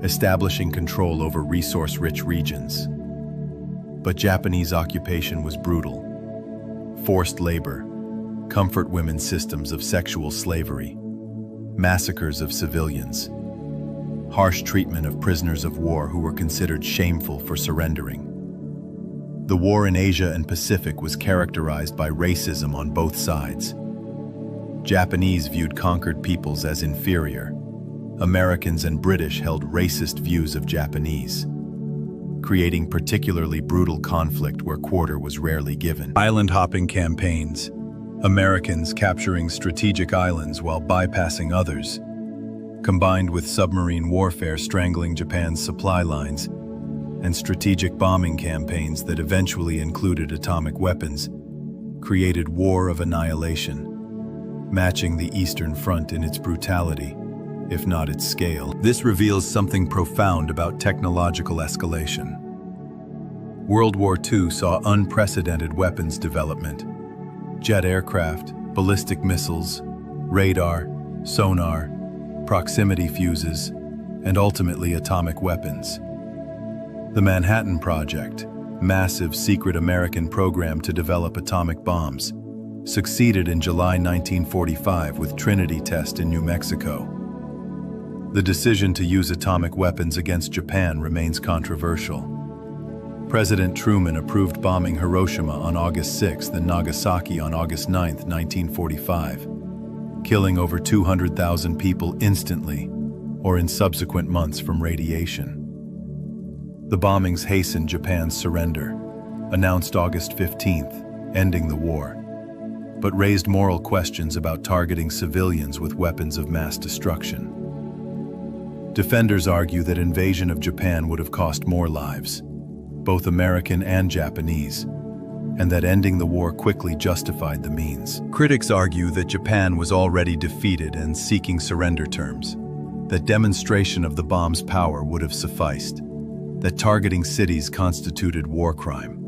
establishing control over resource-rich regions. But Japanese occupation was brutal. Forced labor, comfort women's systems of sexual slavery, massacres of civilians, harsh treatment of prisoners of war who were considered shameful for surrendering. The war in Asia and Pacific was characterized by racism on both sides. Japanese viewed conquered peoples as inferior. Americans and British held racist views of Japanese, creating particularly brutal conflict where quarter was rarely given. Island-hopping campaigns, Americans capturing strategic islands while bypassing others, combined with submarine warfare strangling Japan's supply lines, and strategic bombing campaigns that eventually included atomic weapons, created war of annihilation, matching the Eastern Front in its brutality, if not its scale. This reveals something profound about technological escalation. World War II saw unprecedented weapons development: jet aircraft, ballistic missiles, radar, sonar, proximity fuses, and ultimately atomic weapons. The Manhattan Project, massive secret American program to develop atomic bombs, succeeded in July 1945 with Trinity test in New Mexico. The decision to use atomic weapons against Japan remains controversial. President Truman approved bombing Hiroshima on August 6 and Nagasaki on August 9, 1945, killing over 200,000 people instantly or in subsequent months from radiation. The bombings hastened Japan's surrender, announced August 15th, ending the war, but raised moral questions about targeting civilians with weapons of mass destruction. Defenders argue that invasion of Japan would have cost more lives, both American and Japanese, and that ending the war quickly justified the means. Critics argue that Japan was already defeated and seeking surrender terms, that demonstration of the bomb's power would have sufficed, that targeting cities constituted war crime.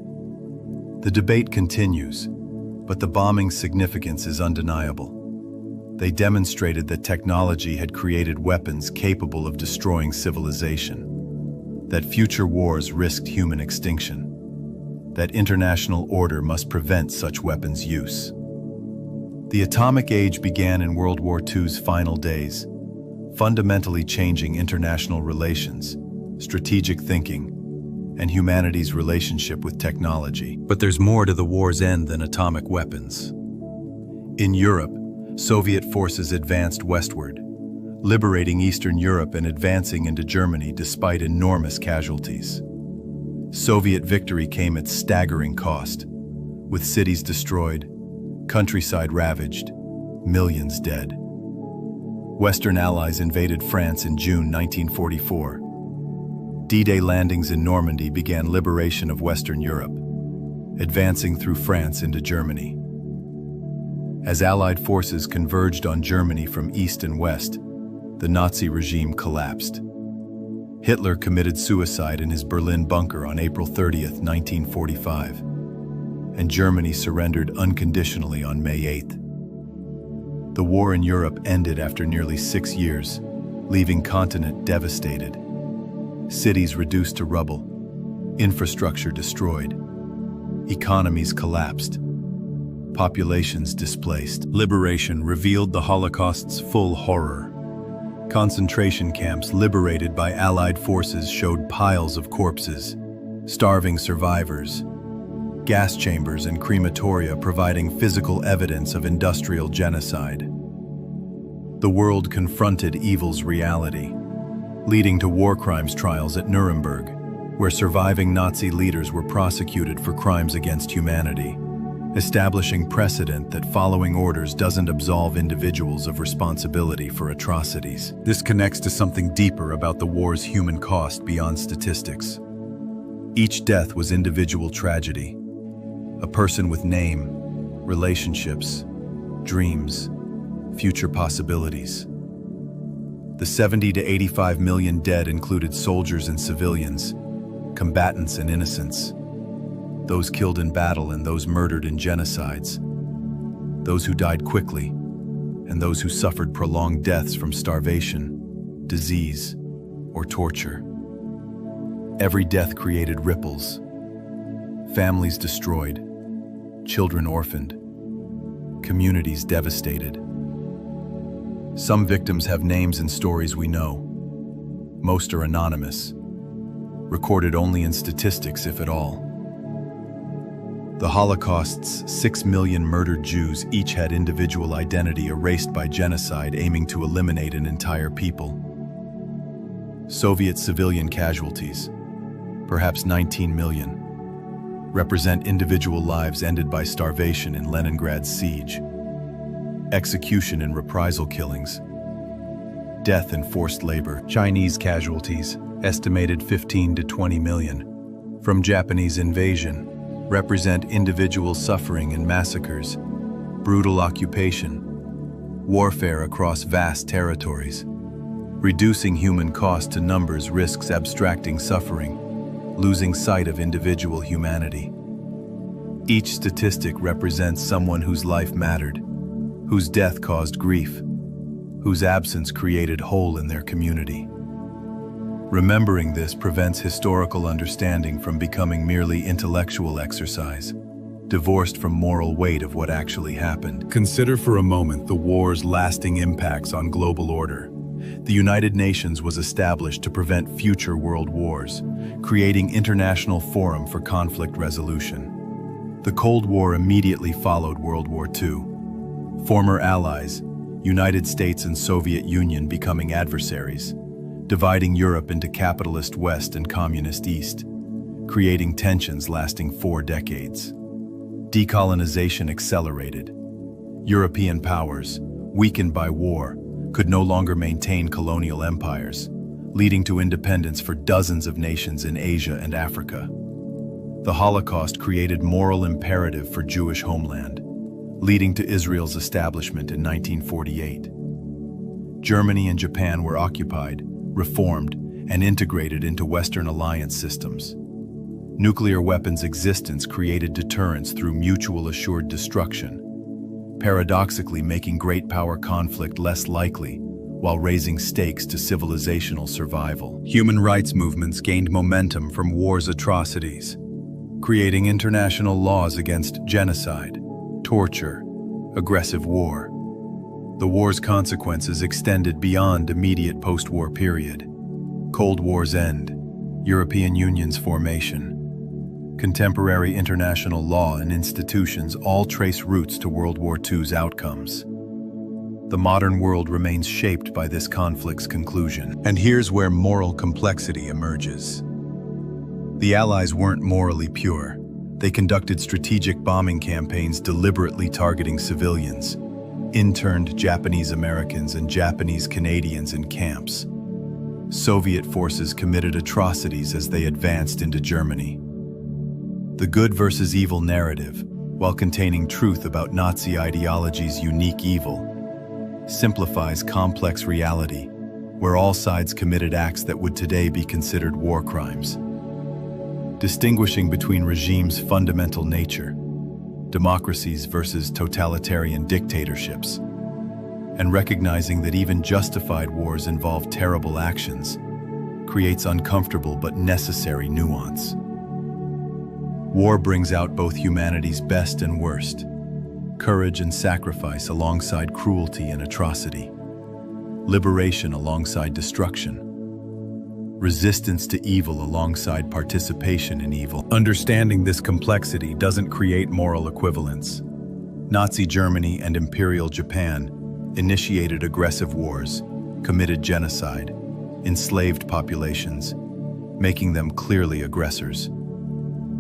The debate continues, but the bombing's significance is undeniable. They demonstrated that technology had created weapons capable of destroying civilization, that future wars risked human extinction, that international order must prevent such weapons use. The atomic age began in World War II's final days, fundamentally changing international relations, strategic thinking, and humanity's relationship with technology. But there's more to the war's end than atomic weapons. In Europe, Soviet forces advanced westward, liberating Eastern Europe and advancing into Germany despite enormous casualties. Soviet victory came at staggering cost, with cities destroyed, countryside ravaged, millions dead. Western allies invaded France in June 1944. D-Day landings in Normandy began liberation of Western Europe, advancing through France into Germany. As Allied forces converged on Germany from east and west, the Nazi regime collapsed. Hitler committed suicide in his Berlin bunker on April 30, 1945, and Germany surrendered unconditionally on May 8. The war in Europe ended after nearly 6 years, leaving continent devastated. Cities reduced to rubble, infrastructure destroyed, economies collapsed, populations displaced. Liberation revealed the Holocaust's full horror. Concentration camps liberated by Allied forces showed piles of corpses, starving survivors, gas chambers and crematoria providing physical evidence of industrial genocide. The world confronted evil's reality, leading to war crimes trials at Nuremberg, where surviving Nazi leaders were prosecuted for crimes against humanity, establishing precedent that following orders doesn't absolve individuals of responsibility for atrocities. This connects to something deeper about the war's human cost beyond statistics. Each death was individual tragedy, a person with name, relationships, dreams, future possibilities. The 70 to 85 million dead included soldiers and civilians, combatants and innocents, those killed in battle and those murdered in genocides, those who died quickly, and those who suffered prolonged deaths from starvation, disease, or torture. Every death created ripples, families destroyed, children orphaned, communities devastated. Some victims have names and stories we know. Most are anonymous, recorded only in statistics if at all. The Holocaust's 6 million murdered Jews each had individual identity erased by genocide aiming to eliminate an entire people. Soviet civilian casualties, perhaps 19 million, represent individual lives ended by starvation in Leningrad's siege, execution and reprisal killings, death and forced labor. Chinese casualties, estimated 15 to 20 million, from Japanese invasion, represent individual suffering and massacres, brutal occupation, warfare across vast territories. Reducing human cost to numbers risks abstracting suffering, losing sight of individual humanity. Each statistic represents someone whose life mattered, whose death caused grief, whose absence created hole in their community. Remembering this prevents historical understanding from becoming merely intellectual exercise, divorced from moral weight of what actually happened. Consider for a moment the war's lasting impacts on global order. The United Nations was established to prevent future world wars, creating International Forum for Conflict Resolution. The Cold War immediately followed World War II. Former allies, United States and Soviet Union, becoming adversaries, dividing Europe into capitalist West and communist East, creating tensions lasting 4 decades. Decolonization accelerated. European powers, weakened by war, could no longer maintain colonial empires, leading to independence for dozens of nations in Asia and Africa. The Holocaust created moral imperative for Jewish homeland, leading to Israel's establishment in 1948. Germany and Japan were occupied, reformed, and integrated into Western alliance systems. Nuclear weapons' existence created deterrence through mutual assured destruction, paradoxically making great power conflict less likely, while raising stakes to civilizational survival. Human rights movements gained momentum from war's atrocities, creating international laws against genocide, torture, aggressive war. The war's consequences extended beyond immediate post-war period. Cold War's end, European Union's formation. Contemporary international law and institutions all trace roots to World War II's outcomes. The modern world remains shaped by this conflict's conclusion. And here's where moral complexity emerges. The Allies weren't morally pure. They conducted strategic bombing campaigns deliberately targeting civilians, interned Japanese Americans and Japanese Canadians in camps. Soviet forces committed atrocities as they advanced into Germany. The good versus evil narrative, while containing truth about Nazi ideology's unique evil, simplifies complex reality, where all sides committed acts that would today be considered war crimes. Distinguishing between regimes' fundamental nature, democracies versus totalitarian dictatorships, and recognizing that even justified wars involve terrible actions, creates uncomfortable but necessary nuance. War brings out both humanity's best and worst, courage and sacrifice alongside cruelty and atrocity, liberation alongside destruction, resistance to evil alongside participation in evil. Understanding this complexity doesn't create moral equivalence. Nazi Germany and Imperial Japan initiated aggressive wars, committed genocide, enslaved populations, making them clearly aggressors.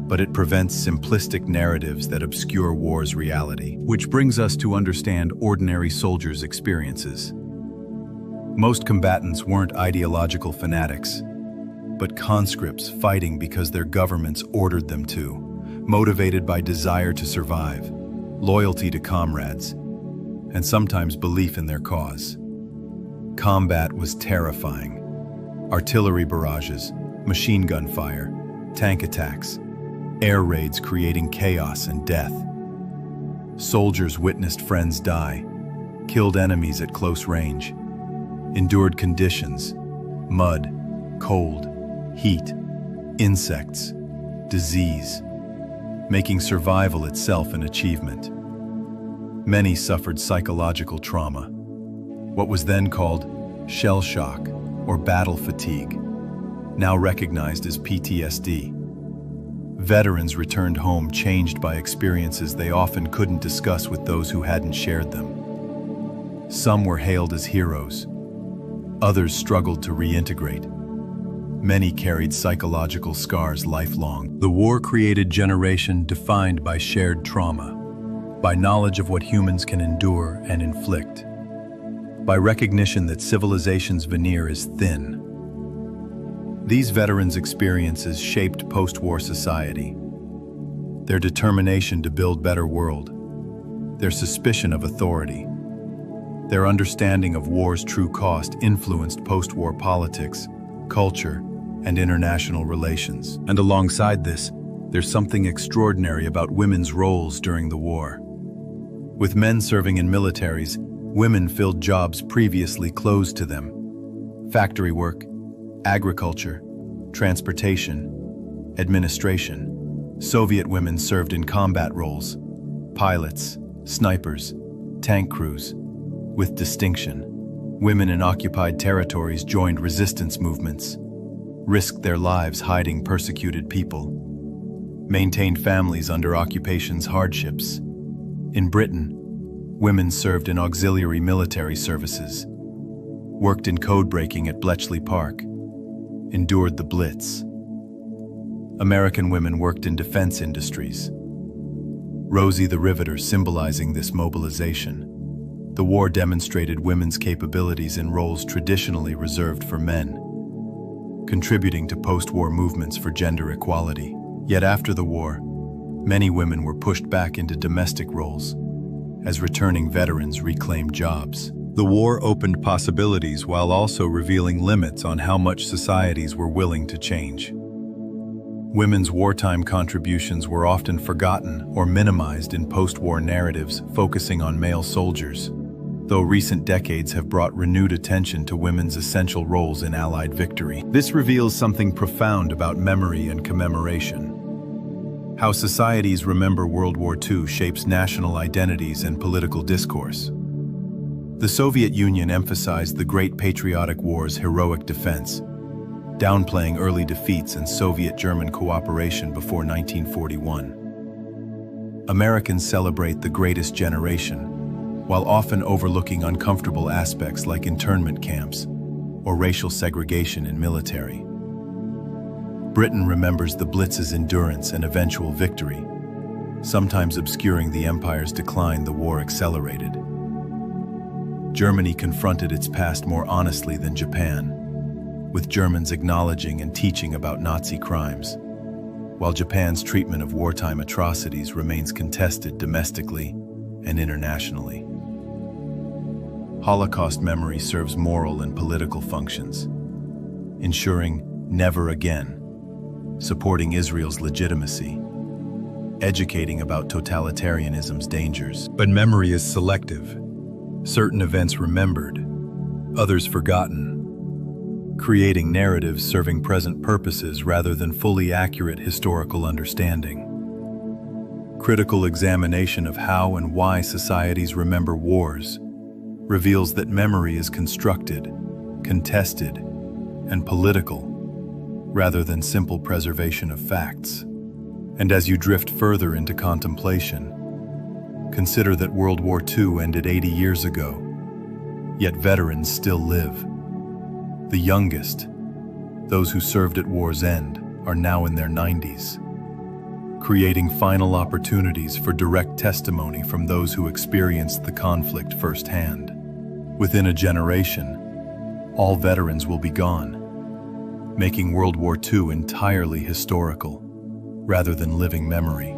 But it prevents simplistic narratives that obscure war's reality, which brings us to understand ordinary soldiers' experiences. Most combatants weren't ideological fanatics, but conscripts fighting because their governments ordered them to, motivated by desire to survive, loyalty to comrades, and sometimes belief in their cause. Combat was terrifying. Artillery barrages, machine gun fire, tank attacks, air raids creating chaos and death. Soldiers witnessed friends die, killed enemies at close range, endured conditions, mud, cold, heat, insects, disease, making survival itself an achievement. Many suffered psychological trauma, what was then called shell shock or battle fatigue, now recognized as PTSD. Veterans returned home changed by experiences they often couldn't discuss with those who hadn't shared them. Some were hailed as heroes. Others struggled to reintegrate. Many carried psychological scars lifelong. The war created a generation defined by shared trauma, by knowledge of what humans can endure and inflict, by recognition that civilization's veneer is thin. These veterans' experiences shaped post-war society. Their determination to build a better world, their suspicion of authority, their understanding of war's true cost influenced post-war politics, culture, and international relations. And alongside this, there's something extraordinary about women's roles during the war. With men serving in militaries, women filled jobs previously closed to them. Factory work, agriculture, transportation, administration. Soviet women served in combat roles, pilots, snipers, tank crews, with distinction. Women in occupied territories joined resistance movements, risked their lives hiding persecuted people, maintained families under occupation's hardships. In Britain, women served in auxiliary military services, worked in code-breaking at Bletchley Park, endured the Blitz. American women worked in defense industries. Rosie the Riveter symbolizing this mobilization. The war demonstrated women's capabilities in roles traditionally reserved for men, contributing to post-war movements for gender equality. Yet after the war, many women were pushed back into domestic roles as returning veterans reclaimed jobs. The war opened possibilities while also revealing limits on how much societies were willing to change. Women's wartime contributions were often forgotten or minimized in post-war narratives focusing on male soldiers, though recent decades have brought renewed attention to women's essential roles in Allied victory. This reveals something profound about memory and commemoration. How societies remember World War II shapes national identities and political discourse. The Soviet Union emphasized the Great Patriotic War's heroic defense, downplaying early defeats and Soviet-German cooperation before 1941. Americans celebrate the greatest generation, while often overlooking uncomfortable aspects like internment camps or racial segregation in military. Britain remembers the Blitz's endurance and eventual victory, sometimes obscuring the empire's decline the war accelerated. Germany confronted its past more honestly than Japan, with Germans acknowledging and teaching about Nazi crimes, while Japan's treatment of wartime atrocities remains contested domestically and internationally. Holocaust memory serves moral and political functions, ensuring never again, supporting Israel's legitimacy, educating about totalitarianism's dangers. But memory is selective. Certain events remembered, others forgotten, creating narratives serving present purposes rather than fully accurate historical understanding. Critical examination of how and why societies remember wars reveals that memory is constructed, contested, and political, rather than simple preservation of facts. And as you drift further into contemplation, consider that World War II ended 80 years ago, yet veterans still live. The youngest, those who served at war's end, are now in their 90s, creating final opportunities for direct testimony from those who experienced the conflict firsthand. Within a generation, all veterans will be gone, making World War II entirely historical, rather than living memory,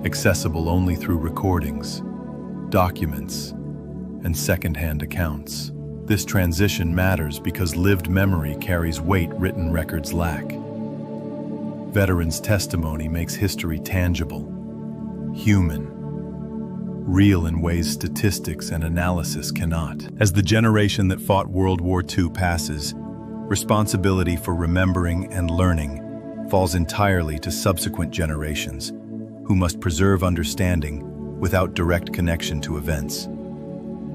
accessible only through recordings, documents, and second-hand accounts. This transition matters because lived memory carries weight written records lack. Veterans' testimony makes history tangible, human, real in ways statistics and analysis cannot. As the generation that fought World War II passes, responsibility for remembering and learning falls entirely to subsequent generations, who must preserve understanding without direct connection to events,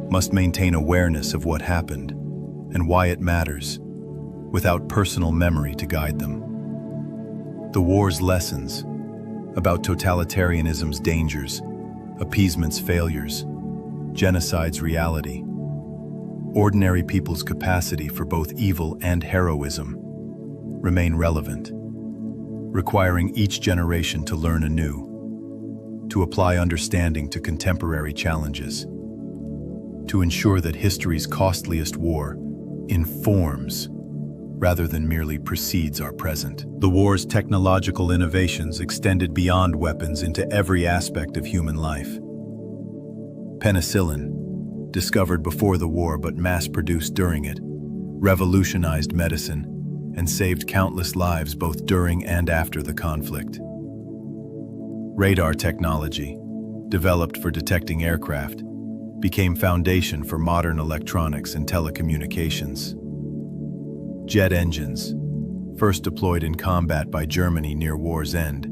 must maintain awareness of what happened and why it matters, without personal memory to guide them. The war's lessons about totalitarianism's dangers, appeasement's failures, genocide's reality, ordinary people's capacity for both evil and heroism remain relevant, requiring each generation to learn anew, to apply understanding to contemporary challenges, to ensure that history's costliest war informs rather than merely precedes our present. The war's technological innovations extended beyond weapons into every aspect of human life. Penicillin, discovered before the war but mass-produced during it, revolutionized medicine and saved countless lives both during and after the conflict. Radar technology, developed for detecting aircraft, became foundation for modern electronics and telecommunications. Jet engines, first deployed in combat by Germany near war's end,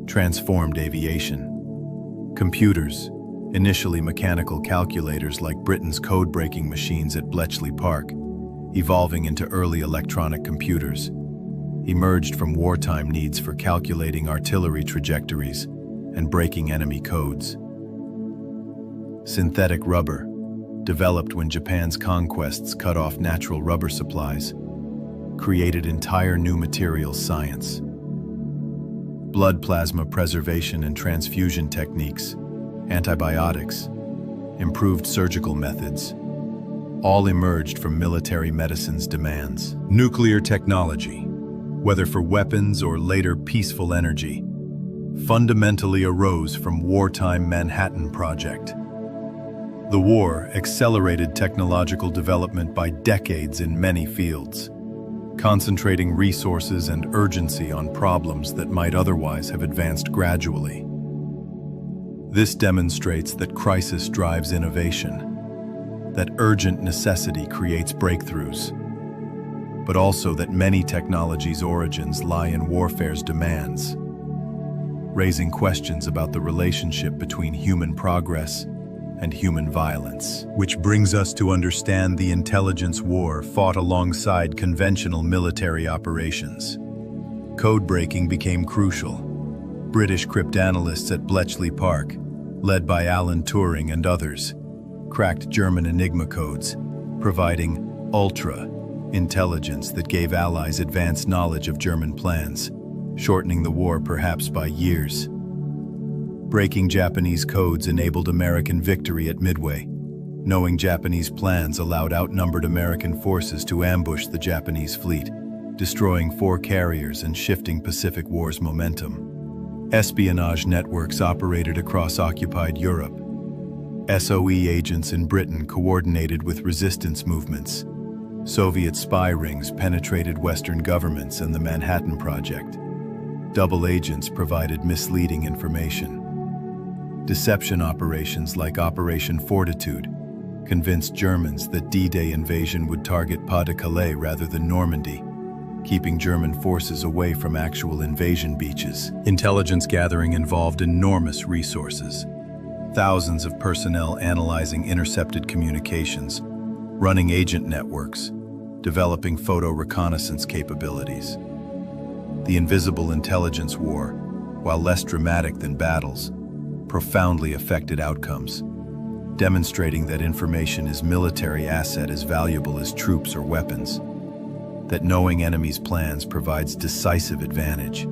transformed aviation. Computers, initially mechanical calculators like Britain's code-breaking machines at Bletchley Park, evolving into early electronic computers, emerged from wartime needs for calculating artillery trajectories and breaking enemy codes. Synthetic rubber, developed when Japan's conquests cut off natural rubber supplies, created entire new materials science. Blood plasma preservation and transfusion techniques, antibiotics, improved surgical methods, all emerged from military medicine's demands. Nuclear technology, whether for weapons or later peaceful energy, fundamentally arose from wartime Manhattan Project. The war accelerated technological development by decades in many fields, concentrating resources and urgency on problems that might otherwise have advanced gradually. This demonstrates that crisis drives innovation, that urgent necessity creates breakthroughs, but also that many technologies' origins lie in warfare's demands, raising questions about the relationship between human progress and human violence. Which brings us to understand the intelligence war fought alongside conventional military operations. Code breaking became crucial. British cryptanalysts at Bletchley Park, led by Alan Turing and others, cracked German Enigma codes, providing ultra-intelligence that gave allies advanced knowledge of German plans, shortening the war perhaps by years. Breaking Japanese codes enabled American victory at Midway. Knowing Japanese plans allowed outnumbered American forces to ambush the Japanese fleet, destroying 4 carriers and shifting Pacific War's momentum. Espionage networks operated across occupied Europe. SOE agents in Britain coordinated with resistance movements. Soviet spy rings penetrated Western governments and the Manhattan Project. Double agents provided misleading information. Deception operations like Operation Fortitude convinced Germans that D-Day invasion would target Pas-de-Calais rather than Normandy, keeping German forces away from actual invasion beaches. Intelligence gathering involved enormous resources. Thousands of personnel analyzing intercepted communications, running agent networks, developing photo reconnaissance capabilities. The invisible intelligence war, while less dramatic than battles, profoundly affected outcomes, demonstrating that information is military asset as valuable as troops or weapons, that knowing enemies' plans provides decisive advantage,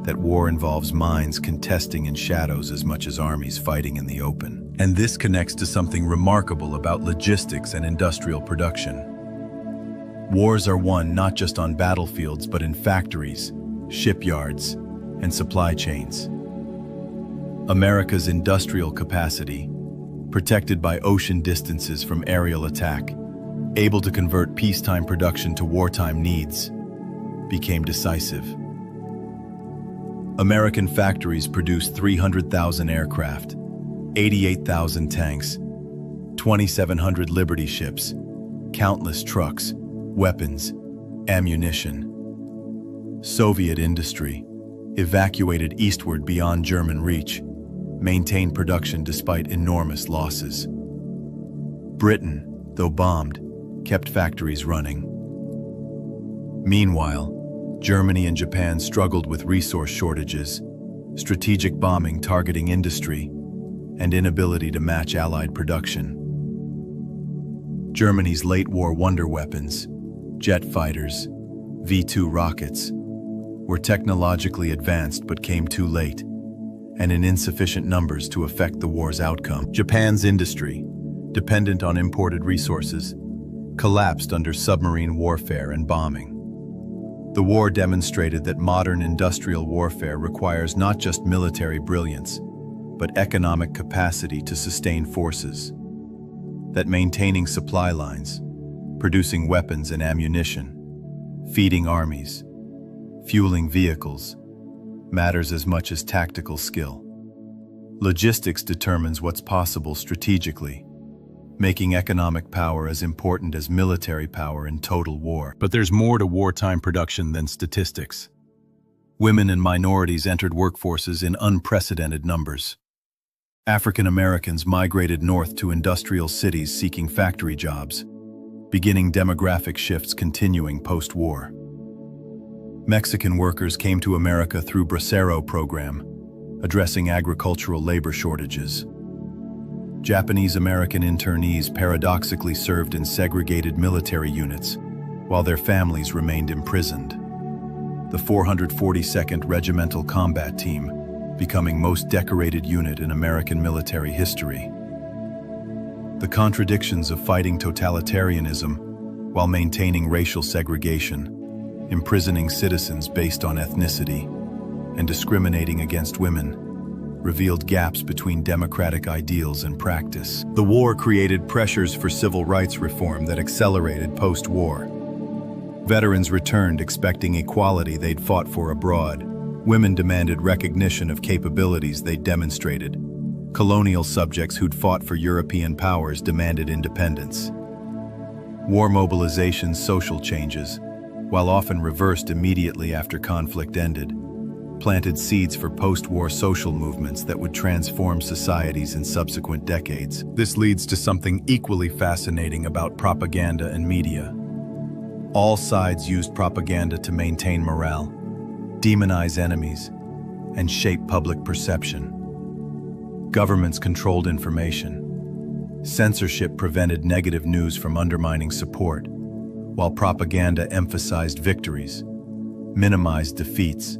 that war involves minds contesting in shadows as much as armies fighting in the open. And this connects to something remarkable about logistics and industrial production. Wars are won not just on battlefields but in factories, shipyards, and supply chains. America's industrial capacity, protected by ocean distances from aerial attack, able to convert peacetime production to wartime needs, became decisive. American factories produced 300,000 aircraft, 88,000 tanks, 2,700 Liberty ships, countless trucks, weapons, ammunition. Soviet industry, evacuated eastward beyond German reach, maintained production despite enormous losses. Britain, though bombed, kept factories running. Meanwhile, Germany and Japan struggled with resource shortages, strategic bombing targeting industry, and inability to match Allied production. Germany's late-war wonder weapons, jet fighters, V-2 rockets, were technologically advanced but came too late, and in insufficient numbers to affect the war's outcome. Japan's industry, dependent on imported resources, collapsed under submarine warfare and bombing. The war demonstrated that modern industrial warfare requires not just military brilliance, but economic capacity to sustain forces. That maintaining supply lines, producing weapons and ammunition, feeding armies, fueling vehicles, matters as much as tactical skill. Logistics determines what's possible strategically, making economic power as important as military power in total war. But there's more to wartime production than statistics. Women and minorities entered workforces in unprecedented numbers. African Americans migrated north to industrial cities seeking factory jobs, beginning demographic shifts continuing post-war. Mexican workers came to America through Bracero program, addressing agricultural labor shortages. Japanese American internees paradoxically served in segregated military units, while their families remained imprisoned. The 442nd Regimental Combat Team, becoming most decorated unit in American military history. The contradictions of fighting totalitarianism while maintaining racial segregation, imprisoning citizens based on ethnicity, and discriminating against women, revealed gaps between democratic ideals and practice. The war created pressures for civil rights reform that accelerated post-war. Veterans returned expecting equality they'd fought for abroad. Women demanded recognition of capabilities they'd demonstrated. Colonial subjects who'd fought for European powers demanded independence. War mobilization's social changes, while often reversed immediately after conflict ended, planted seeds for post-war social movements that would transform societies in subsequent decades. This leads to something equally fascinating about propaganda and media. All sides used propaganda to maintain morale, demonize enemies, and shape public perception. Governments controlled information. Censorship prevented negative news from undermining support, while propaganda emphasized victories, minimized defeats,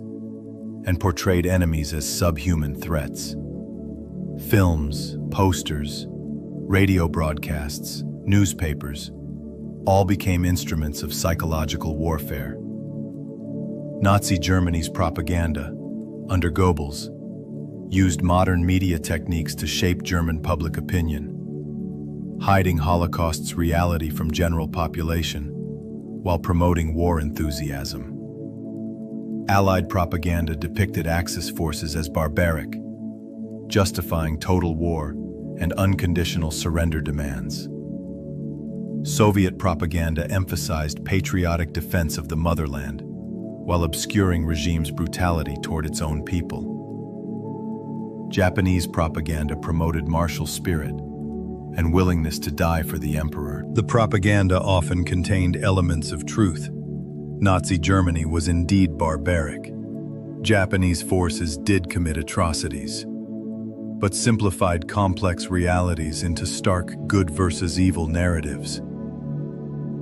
and portrayed enemies as subhuman threats. Films, posters, radio broadcasts, newspapers, all became instruments of psychological warfare. Nazi Germany's propaganda, under Goebbels, used modern media techniques to shape German public opinion, hiding Holocaust's reality from general population while promoting war enthusiasm. Allied propaganda depicted Axis forces as barbaric, justifying total war and unconditional surrender demands. Soviet propaganda emphasized patriotic defense of the motherland, while obscuring regime's brutality toward its own people. Japanese propaganda promoted martial spirit and willingness to die for the emperor. The propaganda often contained elements of truth. Nazi Germany was indeed barbaric. Japanese forces did commit atrocities, but simplified complex realities into stark good versus evil narratives.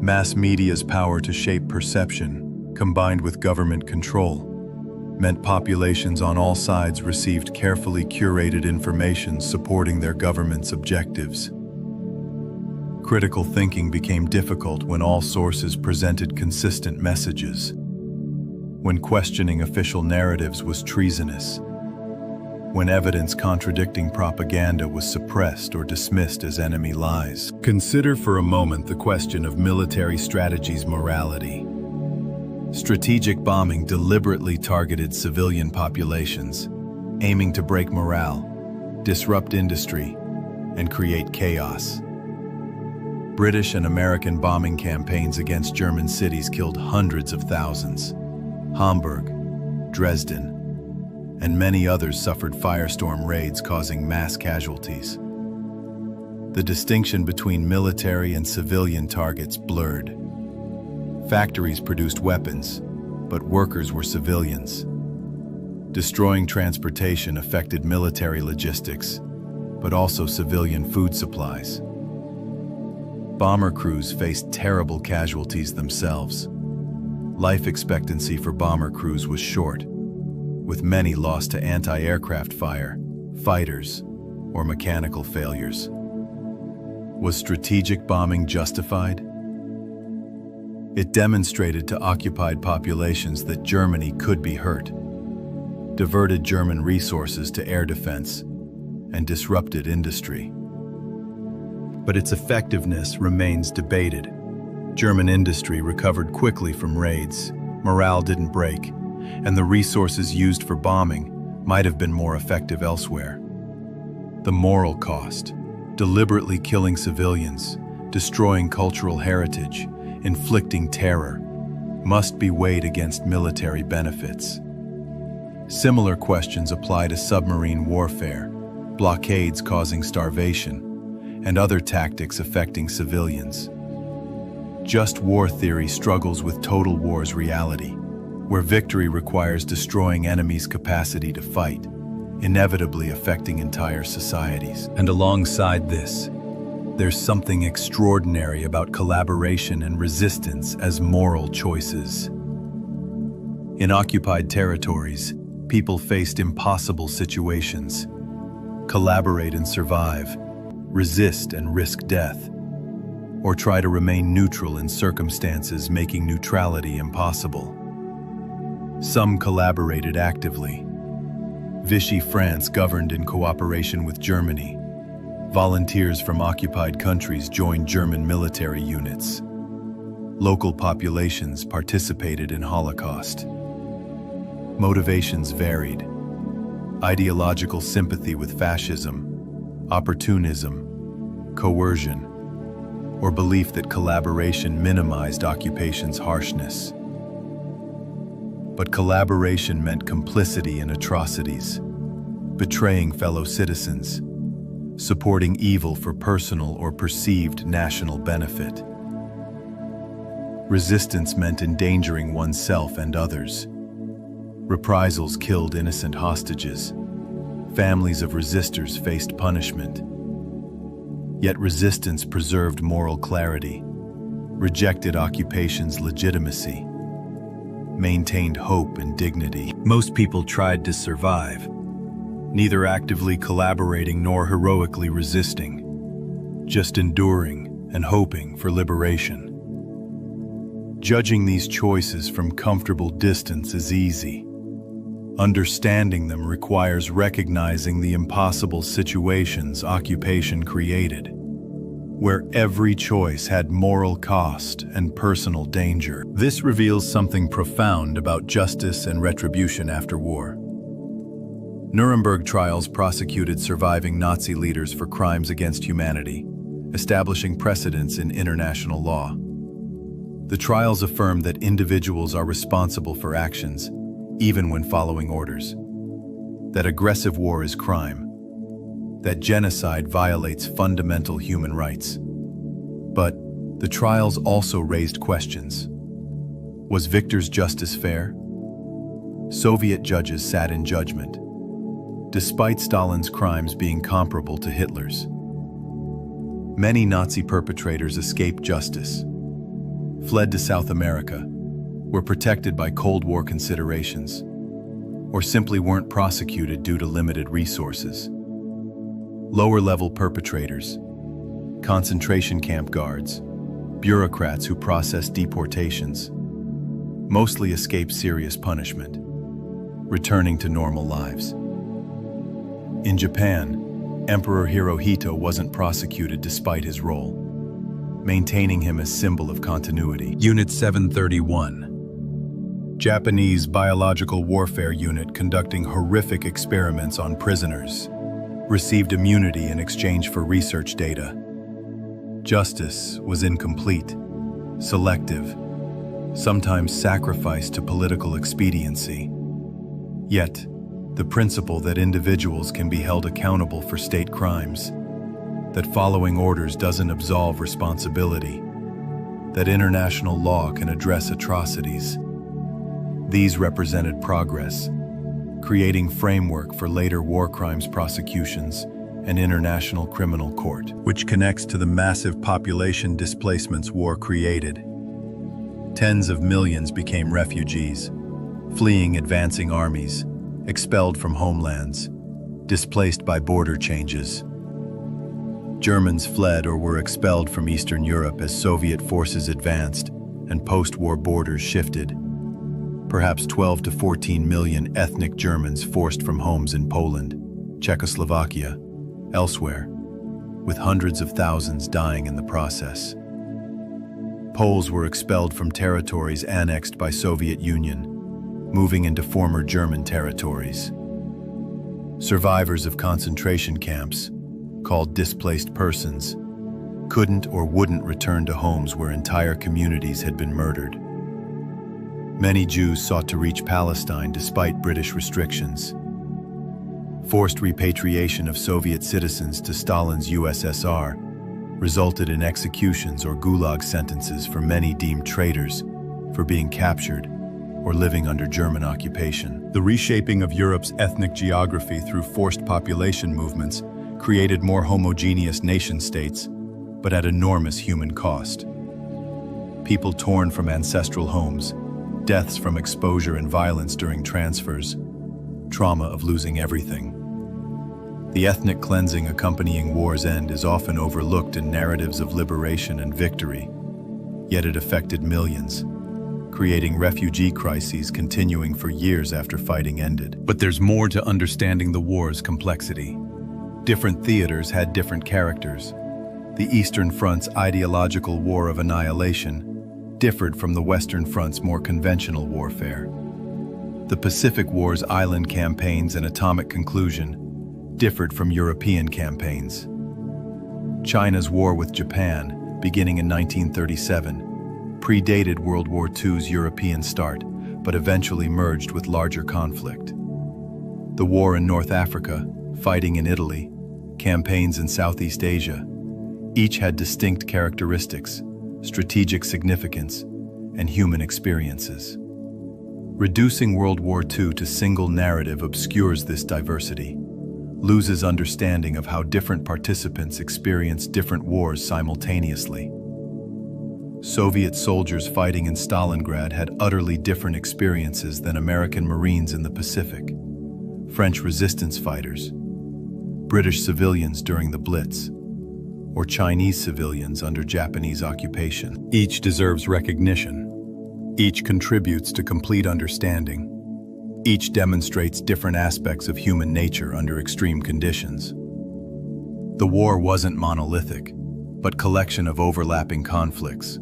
Mass media's power to shape perception, combined with government control, meant populations on all sides received carefully curated information supporting their government's objectives. Critical thinking became difficult when all sources presented consistent messages, when questioning official narratives was treasonous, when evidence contradicting propaganda was suppressed or dismissed as enemy lies. Consider for a moment the question of military strategy's morality. Strategic bombing deliberately targeted civilian populations, aiming to break morale, disrupt industry, and create chaos. British and American bombing campaigns against German cities killed hundreds of thousands. Hamburg, Dresden, and many others suffered firestorm raids causing mass casualties. The distinction between military and civilian targets blurred. Factories produced weapons, but workers were civilians. Destroying transportation affected military logistics, but also civilian food supplies. Bomber crews faced terrible casualties themselves. Life expectancy for bomber crews was short, with many lost to anti-aircraft fire, fighters, or mechanical failures. Was strategic bombing justified? It demonstrated to occupied populations that Germany could be hurt, diverted German resources to air defense, and disrupted industry. But its effectiveness remains debated. German industry recovered quickly from raids, morale didn't break, and the resources used for bombing might have been more effective elsewhere. The moral cost: deliberately killing civilians, destroying cultural heritage, inflicting terror, must be weighed against military benefits. Similar questions apply to submarine warfare, blockades causing starvation, and other tactics affecting civilians. Just war theory struggles with total war's reality, where victory requires destroying enemies' capacity to fight, inevitably affecting entire societies. And alongside this, there's something extraordinary about collaboration and resistance as moral choices. In occupied territories, people faced impossible situations. Collaborate and survive, resist and risk death, or try to remain neutral in circumstances making neutrality impossible. Some collaborated actively. Vichy France governed in cooperation with Germany. Volunteers from occupied countries joined German military units. Local populations participated in Holocaust. Motivations varied. Ideological sympathy with fascism, opportunism, coercion, or belief that collaboration minimized occupation's harshness. But collaboration meant complicity in atrocities, betraying fellow citizens, supporting evil for personal or perceived national benefit. Resistance meant endangering oneself and others. Reprisals killed innocent hostages. Families of resistors faced punishment. Yet resistance preserved moral clarity, rejected occupation's legitimacy, maintained hope and dignity. Most people tried to survive, neither actively collaborating nor heroically resisting, just enduring and hoping for liberation. Judging these choices from comfortable distance is easy. Understanding them requires recognizing the impossible situations occupation created, where every choice had moral cost and personal danger. This reveals something profound about justice and retribution after war. Nuremberg trials prosecuted surviving Nazi leaders for crimes against humanity, establishing precedents in international law. The trials affirmed that individuals are responsible for actions, even when following orders, that aggressive war is crime, that genocide violates fundamental human rights. But the trials also raised questions. Was Victor's justice fair? Soviet judges sat in judgment, despite Stalin's crimes being comparable to Hitler's. Many Nazi perpetrators escaped justice, fled to South America, were protected by Cold War considerations, or simply weren't prosecuted due to limited resources. Lower-level perpetrators, concentration camp guards, bureaucrats who processed deportations, mostly escaped serious punishment, returning to normal lives. In Japan, Emperor Hirohito wasn't prosecuted despite his role, maintaining him as symbol of continuity. Unit 731. Japanese biological warfare unit conducting horrific experiments on prisoners, received immunity in exchange for research data. Justice was incomplete, selective, sometimes sacrificed to political expediency. Yet, the principle that individuals can be held accountable for state crimes, that following orders doesn't absolve responsibility, that international law can address atrocities. These represented progress, creating framework for later war crimes prosecutions and international criminal court, which connects to the massive population displacements war created. Tens of millions became refugees, fleeing advancing armies, expelled from homelands, displaced by border changes. Germans fled or were expelled from Eastern Europe as Soviet forces advanced and post-war borders shifted. Perhaps 12 to 14 million ethnic Germans forced from homes in Poland, Czechoslovakia, elsewhere, with hundreds of thousands dying in the process. Poles were expelled from territories annexed by Soviet Union, moving into former German territories. Survivors of concentration camps, called displaced persons, couldn't or wouldn't return to homes where entire communities had been murdered. Many Jews sought to reach Palestine despite British restrictions. Forced repatriation of Soviet citizens to Stalin's USSR resulted in executions or gulag sentences for many deemed traitors for being captured or living under German occupation. The reshaping of Europe's ethnic geography through forced population movements created more homogeneous nation-states, but at enormous human cost. People torn from ancestral homes, deaths from exposure and violence during transfers, trauma of losing everything. The ethnic cleansing accompanying war's end is often overlooked in narratives of liberation and victory, yet it affected millions, creating refugee crises continuing for years after fighting ended. But there's more to understanding the war's complexity. Different theaters had different characters. The Eastern Front's ideological war of annihilation differed from the Western Front's more conventional warfare. The Pacific War's island campaigns and atomic conclusion differed from European campaigns. China's war with Japan, beginning in 1937, predated World War II's European start, but eventually merged with larger conflict. The war in North Africa, fighting in Italy, campaigns in Southeast Asia, each had distinct characteristics, strategic significance, and human experiences. Reducing World War II to single narrative obscures this diversity, loses understanding of how different participants experienced different wars simultaneously. Soviet soldiers fighting in Stalingrad had utterly different experiences than American Marines in the Pacific, French resistance fighters, British civilians during the Blitz, or Chinese civilians under Japanese occupation. Each deserves recognition. Each contributes to complete understanding. Each demonstrates different aspects of human nature under extreme conditions. The war wasn't monolithic, but collection of overlapping conflicts,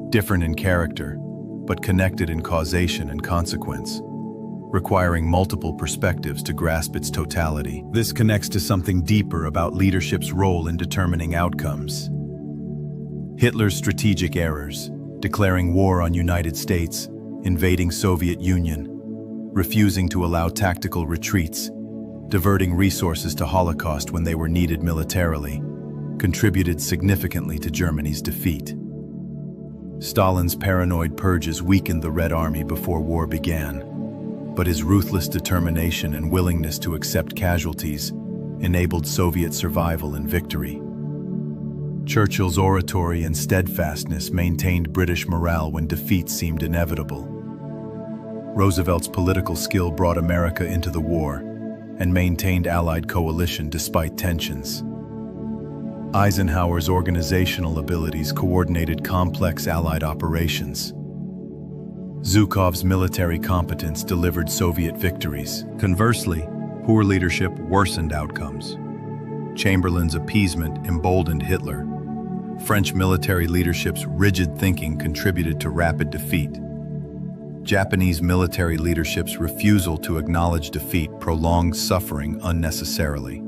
different in character, but connected in causation and consequence, requiring multiple perspectives to grasp its totality. This connects to something deeper about leadership's role in determining outcomes. Hitler's strategic errors, declaring war on United States, invading Soviet Union, refusing to allow tactical retreats, diverting resources to Holocaust when they were needed militarily, contributed significantly to Germany's defeat. Stalin's paranoid purges weakened the Red Army before war began, but his ruthless determination and willingness to accept casualties enabled Soviet survival and victory. Churchill's oratory and steadfastness maintained British morale when defeat seemed inevitable. Roosevelt's political skill brought America into the war and maintained Allied coalition despite tensions. Eisenhower's organizational abilities coordinated complex Allied operations. Zhukov's military competence delivered Soviet victories. Conversely, poor leadership worsened outcomes. Chamberlain's appeasement emboldened Hitler. French military leadership's rigid thinking contributed to rapid defeat. Japanese military leadership's refusal to acknowledge defeat prolonged suffering unnecessarily.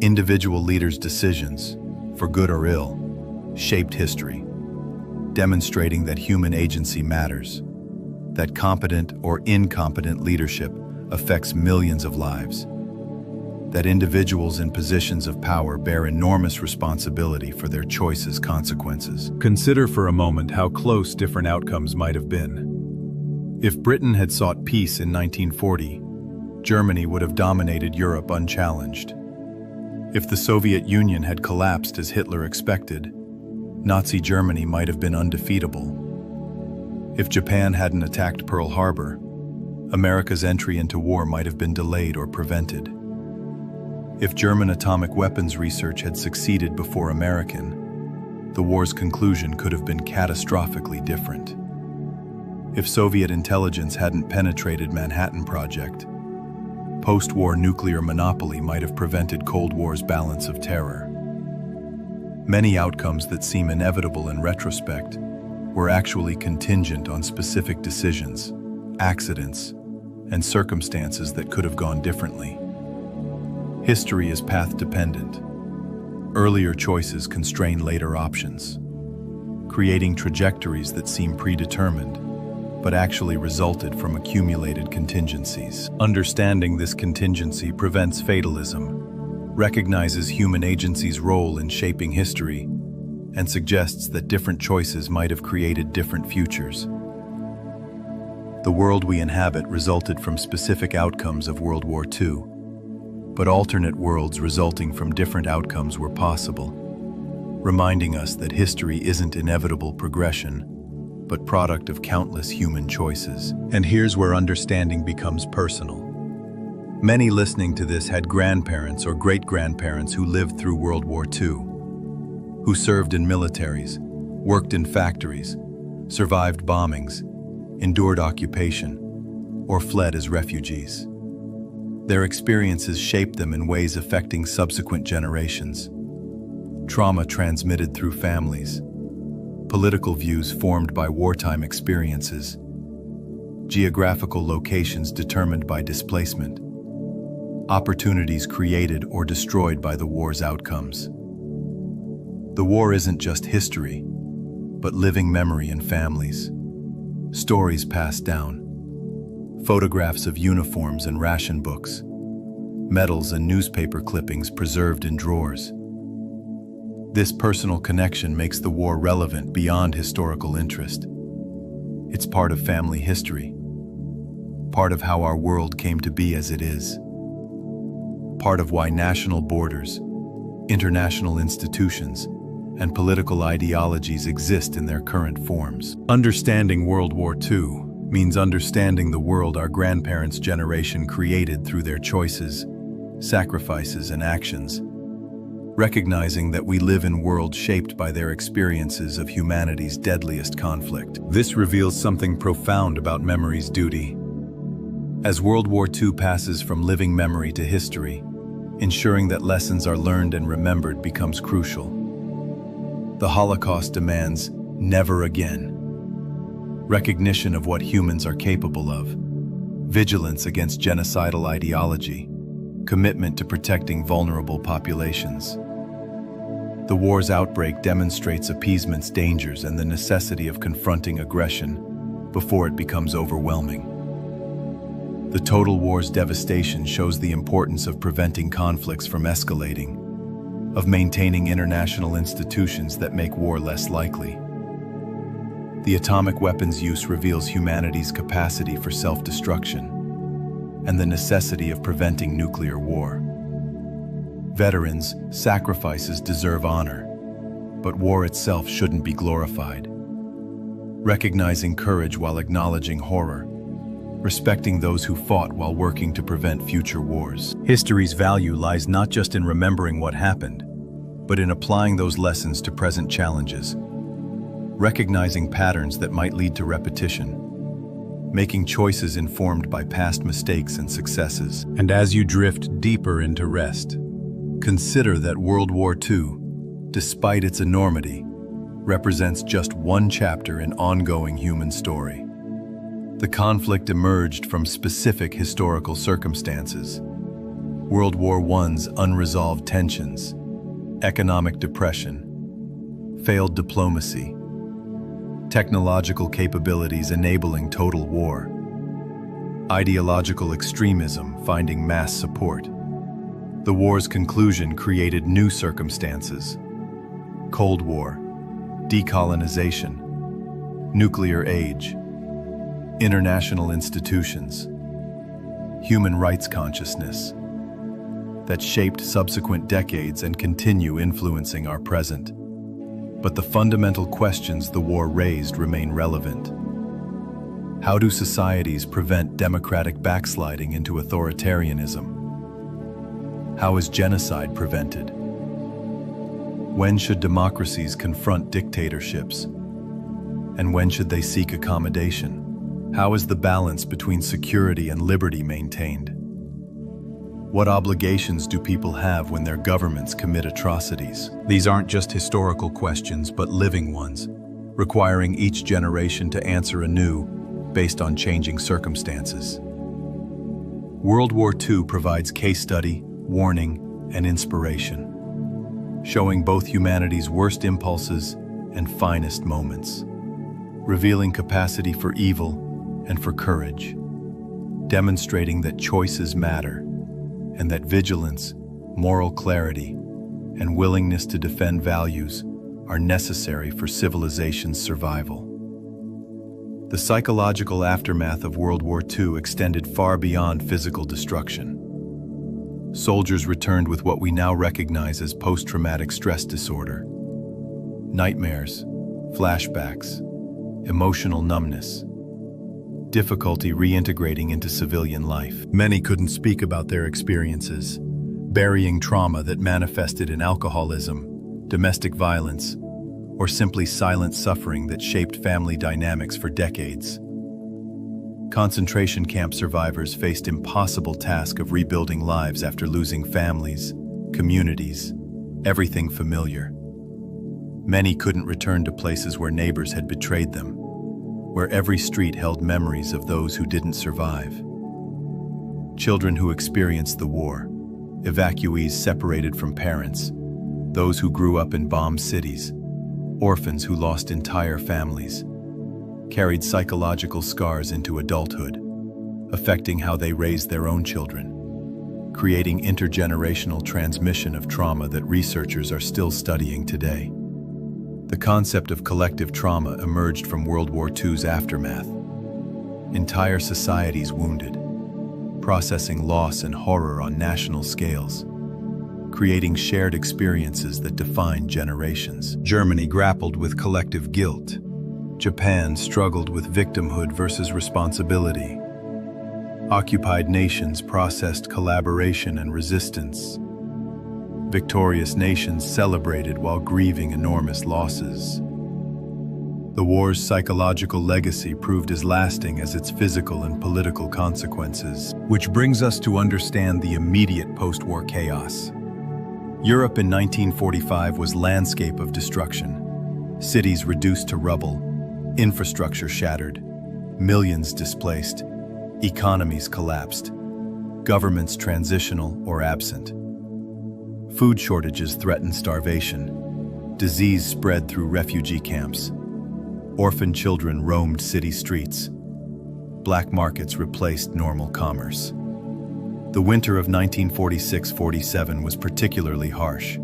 Individual leaders' decisions, for good or ill, shaped history, demonstrating that human agency matters, that competent or incompetent leadership affects millions of lives, that individuals in positions of power bear enormous responsibility for their choices' consequences. Consider for a moment how close different outcomes might have been. If Britain had sought peace in 1940, Germany would have dominated Europe unchallenged. If the Soviet Union had collapsed as Hitler expected, Nazi Germany might have been undefeatable. If Japan hadn't attacked Pearl Harbor, America's entry into war might have been delayed or prevented. If German atomic weapons research had succeeded before American, the war's conclusion could have been catastrophically different. If Soviet intelligence hadn't penetrated Manhattan Project, post-war nuclear monopoly might have prevented Cold War's balance of terror. Many outcomes that seem inevitable in retrospect were actually contingent on specific decisions, accidents, and circumstances that could have gone differently. History is path-dependent. Earlier choices constrain later options, creating trajectories that seem predetermined, but actually resulted from accumulated contingencies. Understanding this contingency prevents fatalism, recognizes human agency's role in shaping history, and suggests that different choices might have created different futures. The world we inhabit resulted from specific outcomes of World War II, but alternate worlds resulting from different outcomes were possible, reminding us that history isn't inevitable progression, but product of countless human choices. And here's where understanding becomes personal. Many listening to this had grandparents or great-grandparents who lived through World War II, who served in militaries, worked in factories, survived bombings, endured occupation, or fled as refugees. Their experiences shaped them in ways affecting subsequent generations. Trauma transmitted through families, political views formed by wartime experiences, geographical locations determined by displacement, opportunities created or destroyed by the war's outcomes. The war isn't just history, but living memory in families. Stories passed down, photographs of uniforms and ration books, medals and newspaper clippings preserved in drawers. This personal connection makes the war relevant beyond historical interest. It's part of family history, part of how our world came to be as it is, part of why national borders, international institutions, and political ideologies exist in their current forms. Understanding World War II means understanding the world our grandparents' generation created through their choices, sacrifices, and actions, recognizing that we live in worlds shaped by their experiences of humanity's deadliest conflict. This reveals something profound about memory's duty. As World War II passes from living memory to history, ensuring that lessons are learned and remembered becomes crucial. The Holocaust demands never again. Recognition of what humans are capable of, vigilance against genocidal ideology, commitment to protecting vulnerable populations. The war's outbreak demonstrates appeasement's dangers and the necessity of confronting aggression before it becomes overwhelming. The total war's devastation shows the importance of preventing conflicts from escalating, of maintaining international institutions that make war less likely. The atomic weapons use reveals humanity's capacity for self-destruction and the necessity of preventing nuclear war. Veterans' sacrifices deserve honor, but war itself shouldn't be glorified. Recognizing courage while acknowledging horror, respecting those who fought while working to prevent future wars. History's value lies not just in remembering what happened, but in applying those lessons to present challenges, recognizing patterns that might lead to repetition, making choices informed by past mistakes and successes. And as you drift deeper into rest, consider that World War II, despite its enormity, represents just one chapter in ongoing human story. The conflict emerged from specific historical circumstances. World War I's unresolved tensions, economic depression, failed diplomacy, technological capabilities enabling total war, ideological extremism finding mass support. The war's conclusion created new circumstances: Cold War, decolonization, nuclear age, international institutions, human rights consciousness that shaped subsequent decades and continue influencing our present. But the fundamental questions the war raised remain relevant. How do societies prevent democratic backsliding into authoritarianism? How is genocide prevented? When should democracies confront dictatorships? And when should they seek accommodation? How is the balance between security and liberty maintained? What obligations do people have when their governments commit atrocities? These aren't just historical questions, but living ones, requiring each generation to answer anew based on changing circumstances. World War II provides case study, warning, and inspiration, showing both humanity's worst impulses and finest moments, revealing capacity for evil and for courage, demonstrating that choices matter and that vigilance, moral clarity, and willingness to defend values are necessary for civilization's survival. The psychological aftermath of World War II extended far beyond physical destruction. Soldiers returned with what we now recognize as post-traumatic stress disorder. Nightmares, flashbacks, emotional numbness, difficulty reintegrating into civilian life. Many couldn't speak about their experiences, burying trauma that manifested in alcoholism, domestic violence, or simply silent suffering that shaped family dynamics for decades. Concentration camp survivors faced impossible task of rebuilding lives after losing families, communities, everything familiar. Many couldn't return to places where neighbors had betrayed them, where every street held memories of those who didn't survive. Children who experienced the war, evacuees separated from parents, those who grew up in bombed cities, orphans who lost entire families, carried psychological scars into adulthood, affecting how they raised their own children, creating intergenerational transmission of trauma that researchers are still studying today. The concept of collective trauma emerged from World War II's aftermath. Entire societies wounded, processing loss and horror on national scales, creating shared experiences that define generations. Germany grappled with collective guilt. Japan struggled with victimhood versus responsibility. Occupied nations processed collaboration and resistance. Victorious nations celebrated while grieving enormous losses. The war's psychological legacy proved as lasting as its physical and political consequences, which brings us to understand the immediate post-war chaos. Europe in 1945 was a landscape of destruction. Cities reduced to rubble, infrastructure shattered, millions displaced, economies collapsed, governments transitional or absent. Food shortages threatened starvation. Disease spread through refugee camps. Orphan children roamed city streets. Black markets replaced normal commerce. The winter of 1946-47 was particularly harsh,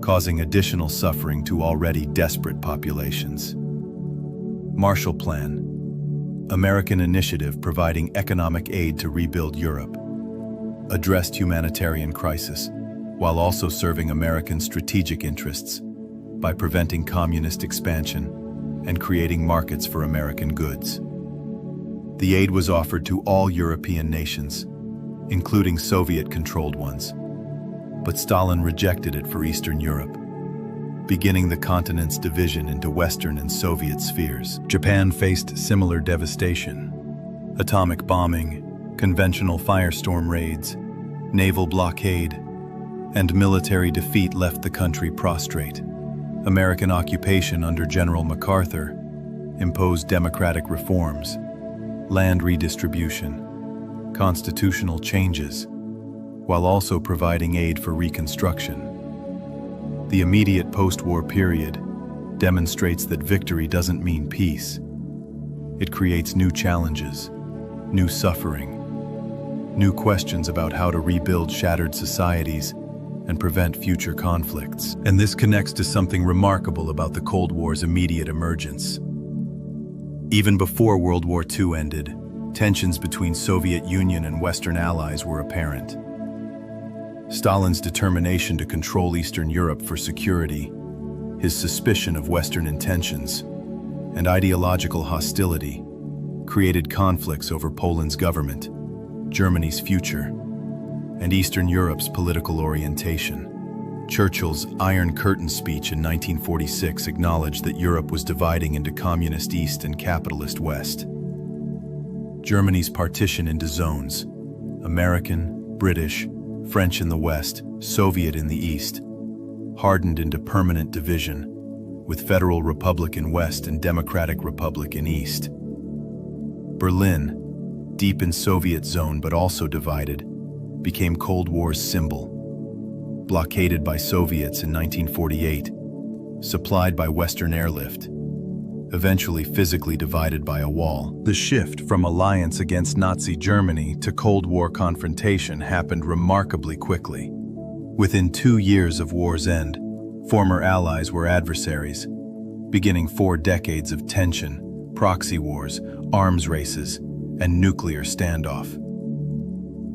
causing additional suffering to already desperate populations. Marshall Plan, American initiative providing economic aid to rebuild Europe, addressed humanitarian crisis while also serving American strategic interests by preventing communist expansion and creating markets for American goods. The aid was offered to all European nations, including Soviet-controlled ones, but Stalin rejected it for Eastern Europe, beginning the continent's division into Western and Soviet spheres. Japan faced similar devastation. Atomic bombing, conventional firestorm raids, naval blockade, and military defeat left the country prostrate. American occupation under General MacArthur imposed democratic reforms, land redistribution, constitutional changes, while also providing aid for reconstruction. The immediate post-war period demonstrates that victory doesn't mean peace. It creates new challenges, new suffering, new questions about how to rebuild shattered societies and prevent future conflicts. And this connects to something remarkable about the Cold War's immediate emergence. Even before World War II ended, tensions between Soviet Union and Western allies were apparent. Stalin's determination to control Eastern Europe for security, his suspicion of Western intentions, and ideological hostility created conflicts over Poland's government, Germany's future, and Eastern Europe's political orientation. Churchill's Iron Curtain speech in 1946 acknowledged that Europe was dividing into communist East and capitalist West. Germany's partition into zones, American, British, French in the West, Soviet in the East, hardened into permanent division, with Federal Republic in West and Democratic Republic in East. Berlin, deep in Soviet zone but also divided, became Cold War's symbol. blockaded by Soviets in 1948, supplied by Western airlift, eventually physically divided by a wall. The shift from alliance against Nazi Germany to Cold War confrontation happened remarkably quickly. Within 2 years of war's end, former allies were adversaries, beginning 4 decades of tension, proxy wars, arms races, and nuclear standoff.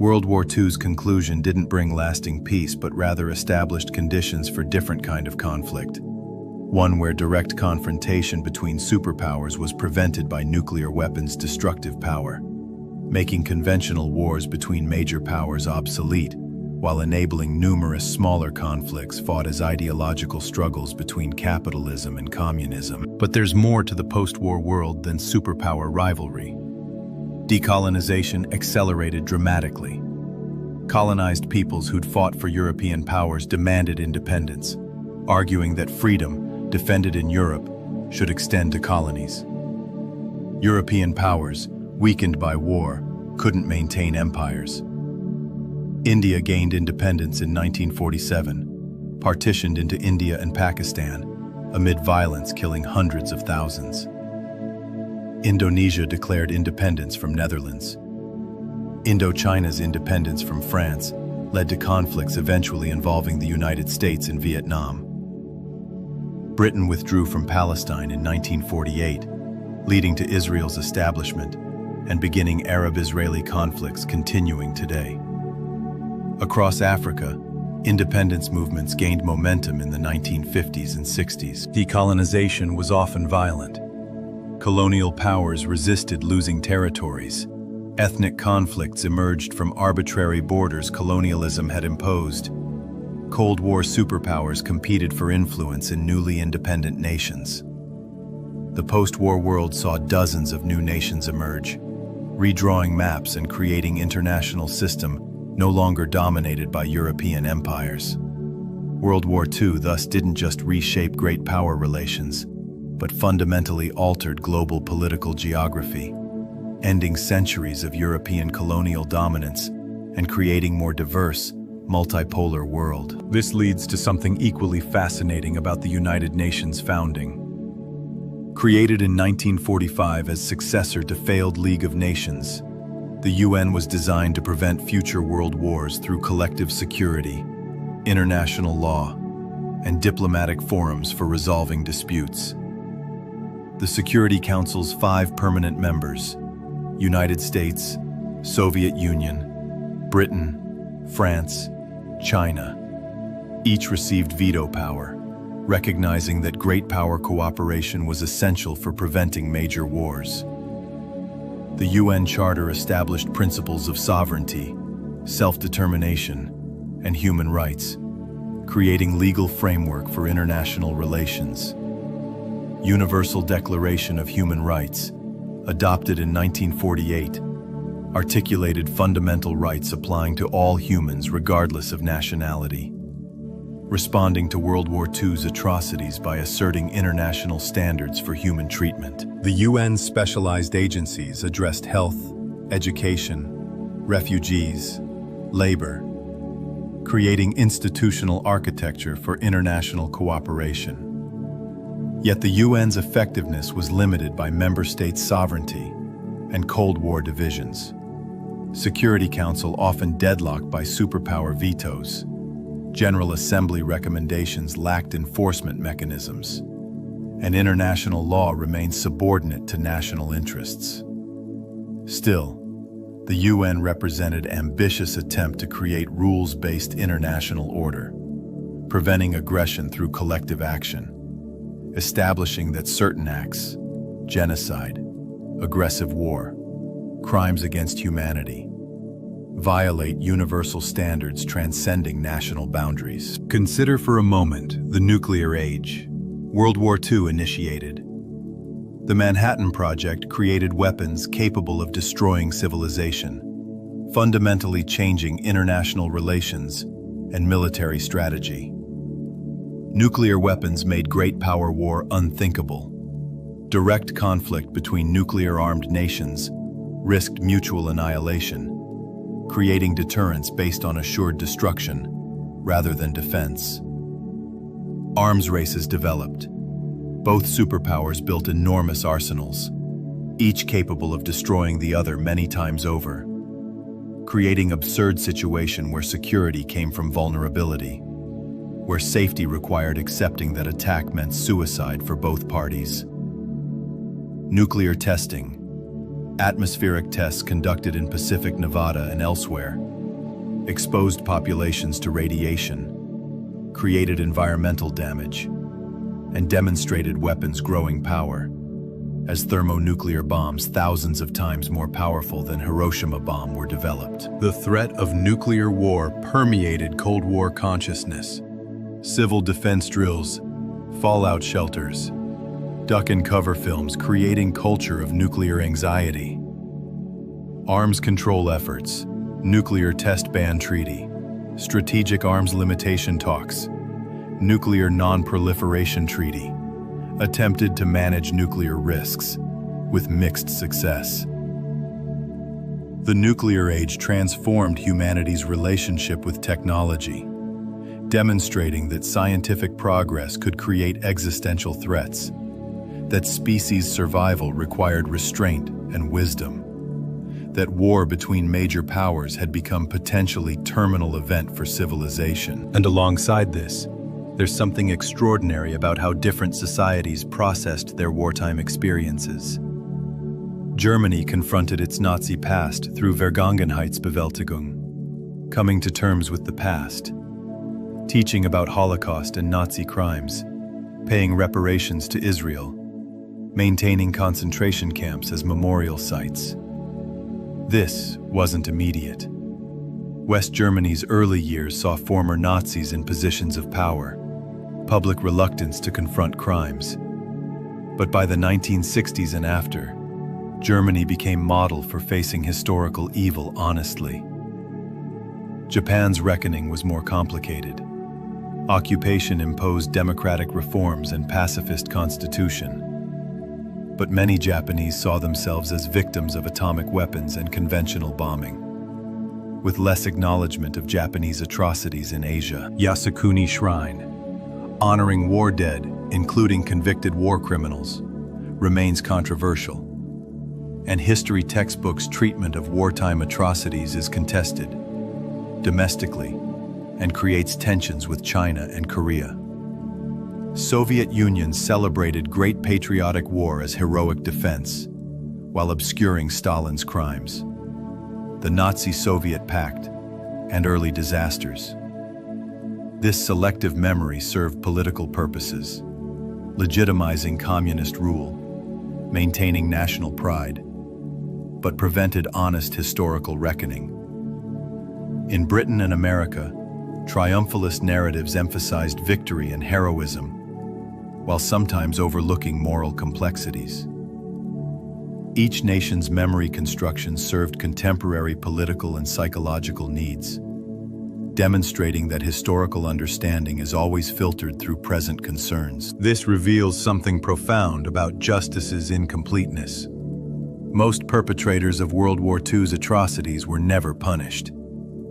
World War II's conclusion didn't bring lasting peace, but rather established conditions for different kind of conflict. One where direct confrontation between superpowers was prevented by nuclear weapons' destructive power, making conventional wars between major powers obsolete, while enabling numerous smaller conflicts fought as ideological struggles between capitalism and communism. But there's more to the post-war world than superpower rivalry. Decolonization accelerated dramatically. Colonized peoples who'd fought for European powers demanded independence, arguing that freedom, defended in Europe, should extend to colonies. European powers, weakened by war, couldn't maintain empires. India gained independence in 1947, partitioned into India and Pakistan, amid violence killing hundreds of thousands. Indonesia declared independence from Netherlands. Indochina's independence from France led to conflicts eventually involving the United States and Vietnam. Britain withdrew from Palestine in 1948, leading to Israel's establishment and beginning Arab-Israeli conflicts continuing today. Across Africa, independence movements gained momentum in the 1950s and 60s. Decolonization was often violent. Colonial powers resisted losing territories. Ethnic conflicts emerged from arbitrary borders colonialism had imposed. Cold War superpowers competed for influence in newly independent nations. The post-war world saw dozens of new nations emerge, redrawing maps and creating an international system no longer dominated by European empires. World War II thus didn't just reshape great power relations, but fundamentally altered global political geography, ending centuries of European colonial dominance and creating a more diverse, multipolar world. This leads to something equally fascinating about the United Nations founding. Created in 1945 as successor to failed League of Nations, the UN was designed to prevent future world wars through collective security, international law, and diplomatic forums for resolving disputes. The Security Council's 5 permanent members, United States, Soviet Union, Britain, France, China, each received veto power, recognizing that great power cooperation was essential for preventing major wars. The UN Charter established principles of sovereignty, self-determination, and human rights, creating legal framework for international relations. Universal Declaration of Human Rights, adopted in 1948, articulated fundamental rights applying to all humans regardless of nationality, responding to World War II's atrocities by asserting international standards for human treatment. The UN's specialized agencies addressed health, education, refugees, labor, creating institutional architecture for international cooperation. Yet the UN's effectiveness was limited by member states' sovereignty and Cold War divisions. Security Council often deadlocked by superpower vetoes. General Assembly recommendations lacked enforcement mechanisms, and international law remained subordinate to national interests. Still, the UN represented an ambitious attempt to create rules-based international order, preventing aggression through collective action, establishing that certain acts, genocide, aggressive war, crimes against humanity, violate universal standards transcending national boundaries. Consider for a moment the nuclear age. World War II initiated. The Manhattan Project created weapons capable of destroying civilization, fundamentally changing international relations and military strategy. Nuclear weapons made great power war unthinkable. Direct conflict between nuclear-armed nations risked mutual annihilation, creating deterrence based on assured destruction rather than defense. Arms races developed. Both superpowers built enormous arsenals, each capable of destroying the other many times over, creating absurd situation where security came from vulnerability, where safety required accepting that attack meant suicide for both parties. Nuclear testing. Atmospheric tests conducted in Pacific Nevada and elsewhere exposed populations to radiation, created environmental damage, and demonstrated weapons' growing power, as thermonuclear bombs thousands of times more powerful than Hiroshima bomb were developed. The threat of nuclear war permeated Cold War consciousness. Civil defense drills, fallout shelters, duck and cover films creating culture of nuclear anxiety. Arms control efforts, nuclear test ban treaty, strategic arms limitation talks, nuclear non-proliferation treaty, attempted to manage nuclear risks, with mixed success. The nuclear age transformed humanity's relationship with technology, demonstrating that scientific progress could create existential threats, that species survival required restraint and wisdom, that war between major powers had become potentially terminal event for civilization. And alongside this, there's something extraordinary about how different societies processed their wartime experiences. Germany confronted its Nazi past through Vergangenheitsbewältigung, coming to terms with the past, teaching about Holocaust and Nazi crimes, paying reparations to Israel, maintaining concentration camps as memorial sites. This wasn't immediate. West Germany's early years saw former Nazis in positions of power, public reluctance to confront crimes. But by the 1960s and after, Germany became model for facing historical evil honestly. Japan's reckoning was more complicated. Occupation imposed democratic reforms and pacifist constitution. But many Japanese saw themselves as victims of atomic weapons and conventional bombing, with less acknowledgement of Japanese atrocities in Asia. Yasukuni Shrine, honoring war dead, including convicted war criminals, remains controversial, and history textbooks' treatment of wartime atrocities is contested domestically and creates tensions with China and Korea. Soviet Union celebrated Great Patriotic War as heroic defense, while obscuring Stalin's crimes, the Nazi-Soviet Pact, and early disasters. This selective memory served political purposes, legitimizing communist rule, maintaining national pride, but prevented honest historical reckoning. In Britain and America, triumphalist narratives emphasized victory and heroism, while sometimes overlooking moral complexities. Each nation's memory construction served contemporary political and psychological needs, demonstrating that historical understanding is always filtered through present concerns. This reveals something profound about justice's incompleteness. Most perpetrators of World War II's atrocities were never punished.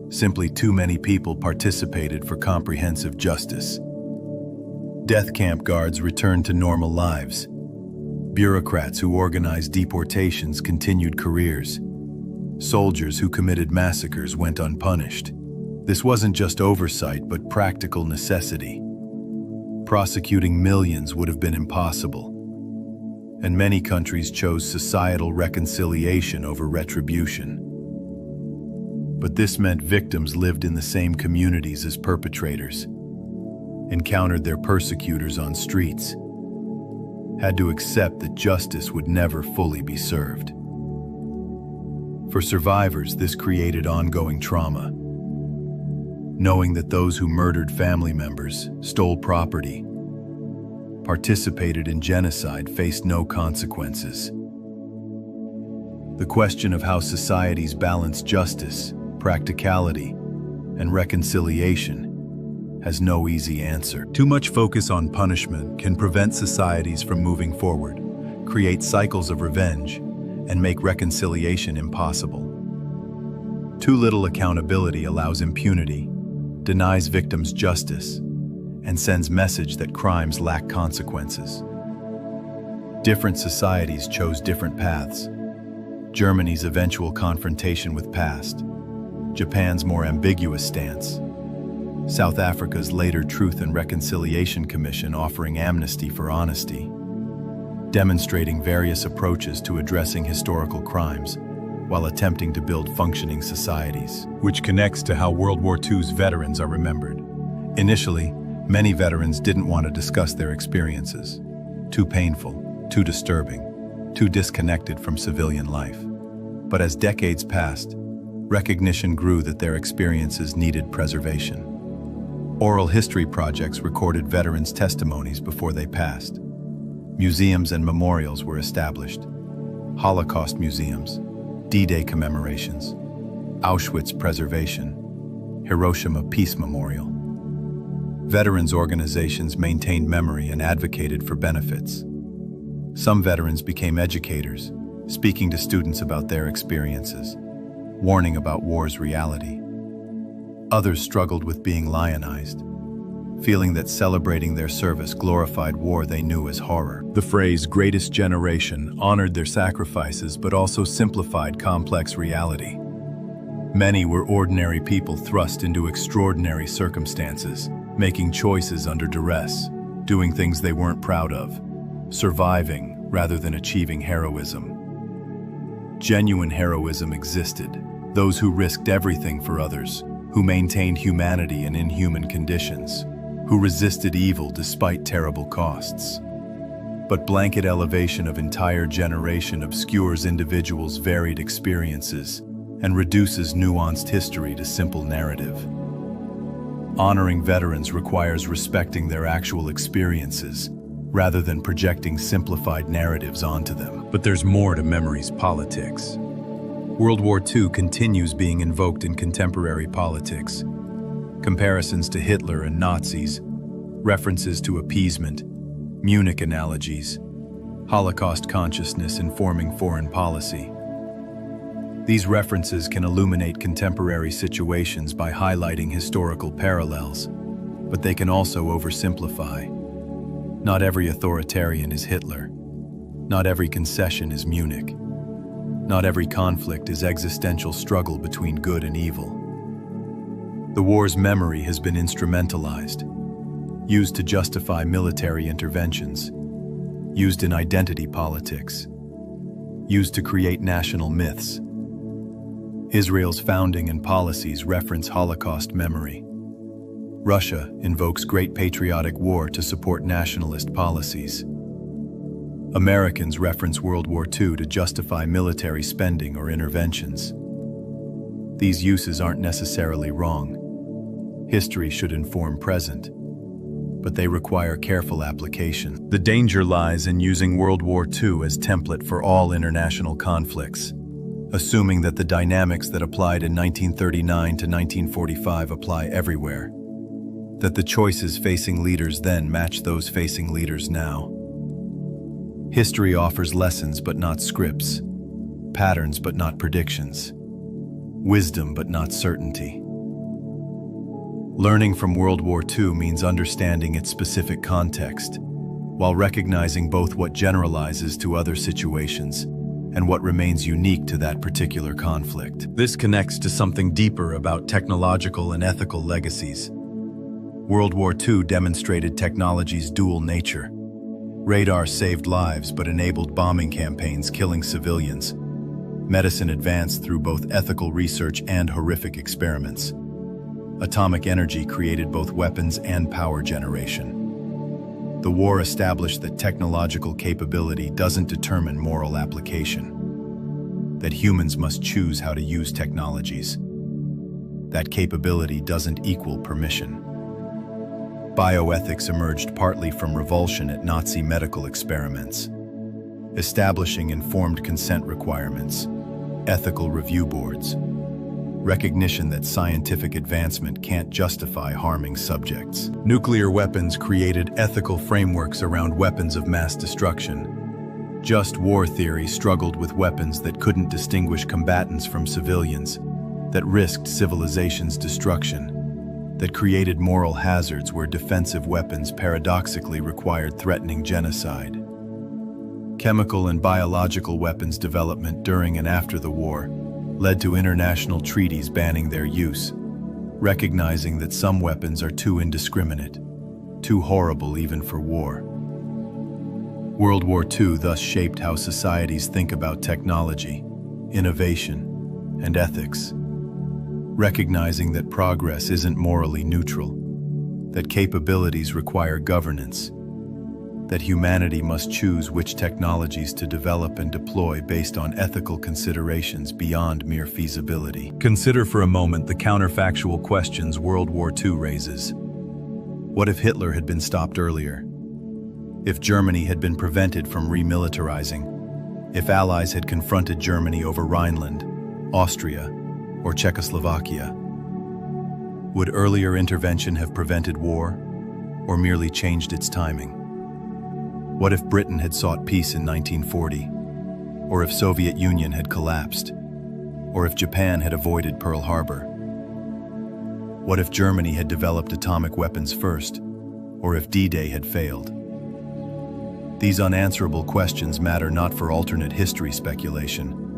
Simply too many people participated for comprehensive justice. Death camp guards returned to normal lives. Bureaucrats who organized deportations continued careers. Soldiers who committed massacres went unpunished. This wasn't just oversight, but practical necessity. Prosecuting millions would have been impossible, and many countries chose societal reconciliation over retribution. But this meant victims lived in the same communities as perpetrators, encountered their persecutors on streets, had to accept that justice would never fully be served. For survivors, this created ongoing trauma, knowing that those who murdered family members, stole property, participated in genocide faced no consequences. The question of how societies balance justice, practicality, and reconciliation has no easy answer. Too much focus on punishment can prevent societies from moving forward, create cycles of revenge, and make reconciliation impossible. Too little accountability allows impunity, denies victims justice, and sends message that crimes lack consequences. Different societies chose different paths. Germany's eventual confrontation with past, Japan's more ambiguous stance, South Africa's later Truth and Reconciliation Commission offering amnesty for honesty, demonstrating various approaches to addressing historical crimes while attempting to build functioning societies. Which connects to how World War II's veterans are remembered. Initially, many veterans didn't want to discuss their experiences. Too painful, too disturbing, too disconnected from civilian life. But as decades passed, recognition grew that their experiences needed preservation. Oral history projects recorded veterans' testimonies before they passed. Museums and memorials were established. Holocaust museums, D-Day commemorations, Auschwitz preservation, Hiroshima Peace Memorial. Veterans organizations maintained memory and advocated for benefits. Some veterans became educators, speaking to students about their experiences, warning about war's reality. Others struggled with being lionized, feeling that celebrating their service glorified war they knew as horror. The phrase "greatest generation" honored their sacrifices but also simplified complex reality. Many were ordinary people thrust into extraordinary circumstances, making choices under duress, doing things they weren't proud of, surviving rather than achieving heroism. Genuine heroism existed, those who risked everything for others, who maintained humanity in inhuman conditions, who resisted evil despite terrible costs. But blanket elevation of entire generation obscures individuals' varied experiences and reduces nuanced history to simple narrative. Honoring veterans requires respecting their actual experiences, rather than projecting simplified narratives onto them. But there's more to memory's politics. World War II continues being invoked in contemporary politics. Comparisons to Hitler and Nazis, references to appeasement, Munich analogies, Holocaust consciousness informing foreign policy. These references can illuminate contemporary situations by highlighting historical parallels, but they can also oversimplify. Not every authoritarian is Hitler. Not every concession is Munich. Not every conflict is existential struggle between good and evil. The war's memory has been instrumentalized, used to justify military interventions, used in identity politics, used to create national myths. Israel's founding and policies reference Holocaust memory. Russia invokes Great Patriotic War to support nationalist policies. Americans reference World War II to justify military spending or interventions. These uses aren't necessarily wrong. History should inform present, but they require careful application. The danger lies in using World War II as template for all international conflicts, assuming that the dynamics that applied in 1939 to 1945 apply everywhere, that the choices facing leaders then match those facing leaders now. History offers lessons but not scripts, patterns but not predictions, wisdom but not certainty. Learning from World War II means understanding its specific context, while recognizing both what generalizes to other situations and what remains unique to that particular conflict. This connects to something deeper about technological and ethical legacies. World War II demonstrated technology's dual nature. Radar saved lives but enabled bombing campaigns killing civilians. Medicine advanced through both ethical research and horrific experiments. Atomic energy created both weapons and power generation. The war established that technological capability doesn't determine moral application, that humans must choose how to use technologies. That capability doesn't equal permission. Bioethics emerged partly from revulsion at Nazi medical experiments, establishing informed consent requirements, ethical review boards, recognition that scientific advancement can't justify harming subjects. Nuclear weapons created ethical frameworks around weapons of mass destruction. Just war theory struggled with weapons that couldn't distinguish combatants from civilians, that risked civilization's destruction. that created moral hazards where defensive weapons paradoxically required threatening genocide. Chemical and biological weapons development during and after the war led to international treaties banning their use, recognizing that some weapons are too indiscriminate, too horrible even for war. World War II thus shaped how societies think about technology, innovation, and ethics, recognizing that progress isn't morally neutral, that capabilities require governance, that humanity must choose which technologies to develop and deploy based on ethical considerations beyond mere feasibility. Consider for a moment the counterfactual questions World War II raises. What if Hitler had been stopped earlier? If Germany had been prevented from remilitarizing? If Allies had confronted Germany over Rhineland, Austria, or Czechoslovakia? Would earlier intervention have prevented war, or merely changed its timing? What if Britain had sought peace in 1940? Or if Soviet Union had collapsed? Or if Japan had avoided Pearl Harbor? What if Germany had developed atomic weapons first? Or if D-Day had failed? These unanswerable questions matter not for alternate history speculation,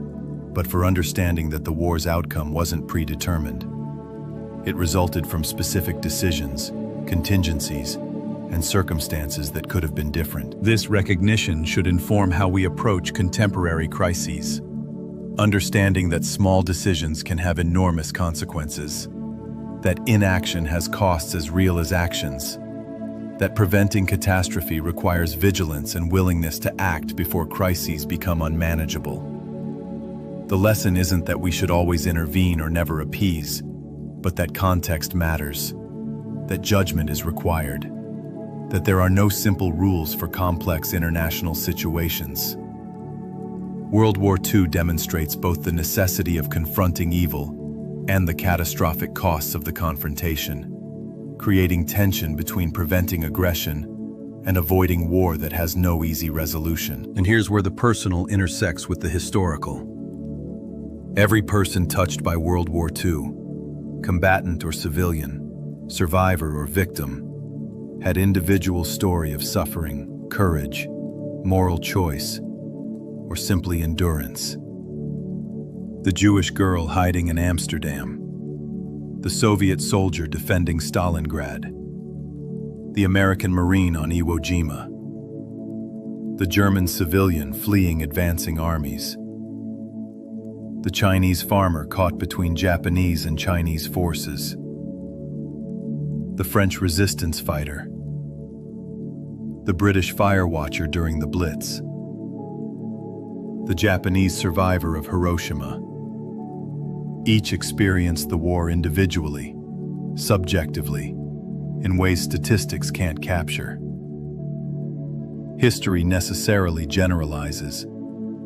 but for understanding that the war's outcome wasn't predetermined. It resulted from specific decisions, contingencies, and circumstances that could have been different. This recognition should inform how we approach contemporary crises, understanding that small decisions can have enormous consequences, that inaction has costs as real as actions, that preventing catastrophe requires vigilance and willingness to act before crises become unmanageable. The lesson isn't that we should always intervene or never appease, but that context matters, that judgment is required, that there are no simple rules for complex international situations. World War II demonstrates both the necessity of confronting evil and the catastrophic costs of the confrontation, creating tension between preventing aggression and avoiding war that has no easy resolution. And here's where the personal intersects with the historical. Every person touched by World War II, combatant or civilian, survivor or victim, had individual story of suffering, courage, moral choice, or simply endurance. The Jewish girl hiding in Amsterdam, the Soviet soldier defending Stalingrad, the American Marine on Iwo Jima, the German civilian fleeing advancing armies, the Chinese farmer caught between Japanese and Chinese forces, the French resistance fighter, the British fire watcher during the Blitz, the Japanese survivor of Hiroshima. Each experienced the war individually, subjectively, in ways statistics can't capture. History necessarily generalizes,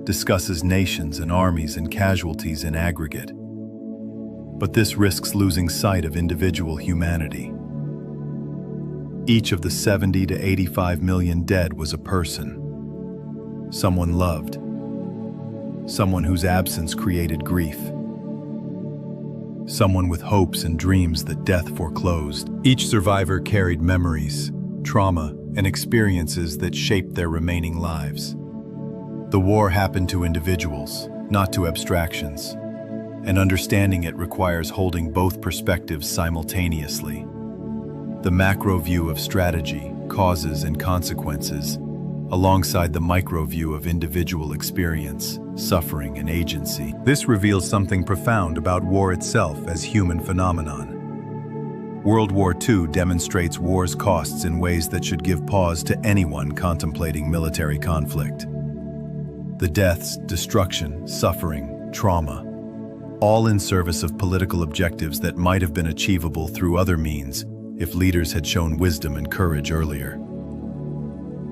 discusses nations and armies and casualties in aggregate. But this risks losing sight of individual humanity. Each of the 70 to 85 million dead was a person, someone loved, someone whose absence created grief, someone with hopes and dreams that death foreclosed. Each survivor carried memories, trauma, and experiences that shaped their remaining lives. The war happened to individuals, not to abstractions, and understanding it requires holding both perspectives simultaneously. The macro view of strategy, causes, and consequences, alongside the micro view of individual experience, suffering, and agency. This reveals something profound about war itself as human phenomenon. World War II demonstrates war's costs in ways that should give pause to anyone contemplating military conflict. The deaths, destruction, suffering, trauma, all in service of political objectives that might have been achievable through other means if leaders had shown wisdom and courage earlier.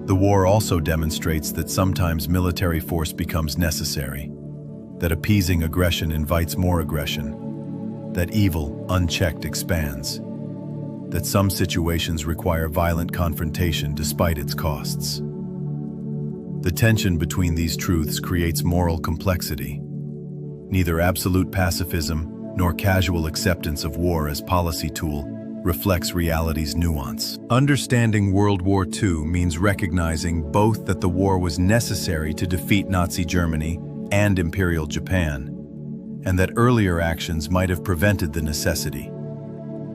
The war also demonstrates that sometimes military force becomes necessary, that appeasing aggression invites more aggression, that evil, unchecked, expands, that some situations require violent confrontation despite its costs. The tension between these truths creates moral complexity. Neither absolute pacifism nor casual acceptance of war as policy tool reflects reality's nuance. Understanding World War II means recognizing both that the war was necessary to defeat Nazi Germany and Imperial Japan, and that earlier actions might have prevented the necessity,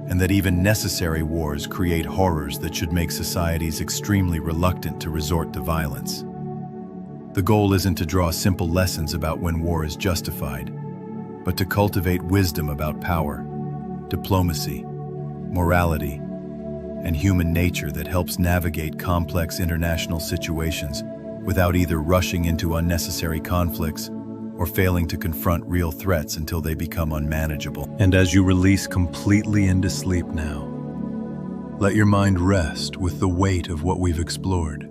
and that even necessary wars create horrors that should make societies extremely reluctant to resort to violence. The goal isn't to draw simple lessons about when war is justified, but to cultivate wisdom about power, diplomacy, morality, and human nature that helps navigate complex international situations without either rushing into unnecessary conflicts or failing to confront real threats until they become unmanageable. And as you release completely into sleep now, let your mind rest with the weight of what we've explored.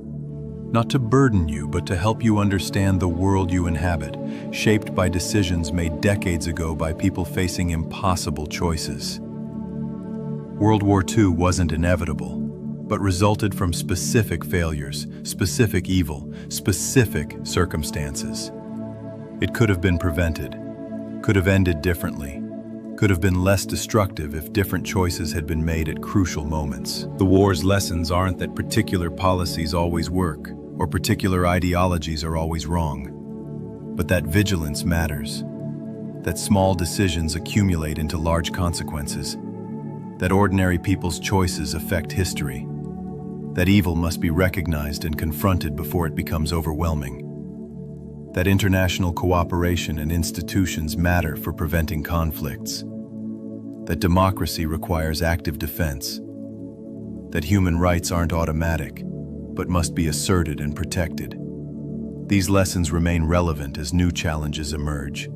Not to burden you, but to help you understand the world you inhabit, shaped by decisions made decades ago by people facing impossible choices. World War II wasn't inevitable, but resulted from specific failures, specific evil, specific circumstances. It could have been prevented, could have ended differently, could have been less destructive if different choices had been made at crucial moments. The war's lessons aren't that particular policies always work, or particular ideologies are always wrong, but that vigilance matters, that small decisions accumulate into large consequences, that ordinary people's choices affect history, that evil must be recognized and confronted before it becomes overwhelming, that international cooperation and institutions matter for preventing conflicts, that democracy requires active defense, that human rights aren't automatic, but must be asserted and protected. These lessons remain relevant as new challenges emerge.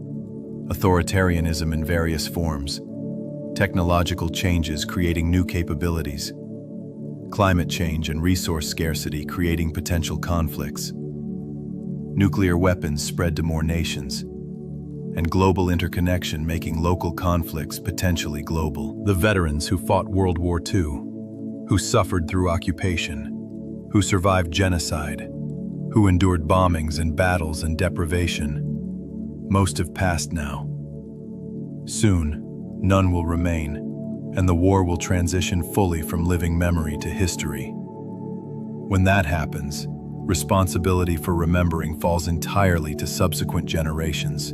Authoritarianism in various forms, technological changes creating new capabilities, climate change and resource scarcity creating potential conflicts, nuclear weapons spread to more nations, and global interconnection making local conflicts potentially global. The veterans who fought World War II, who suffered through occupation, who survived genocide, who endured bombings and battles and deprivation, most have passed now. Soon, none will remain, and the war will transition fully from living memory to history. When that happens, responsibility for remembering falls entirely to subsequent generations,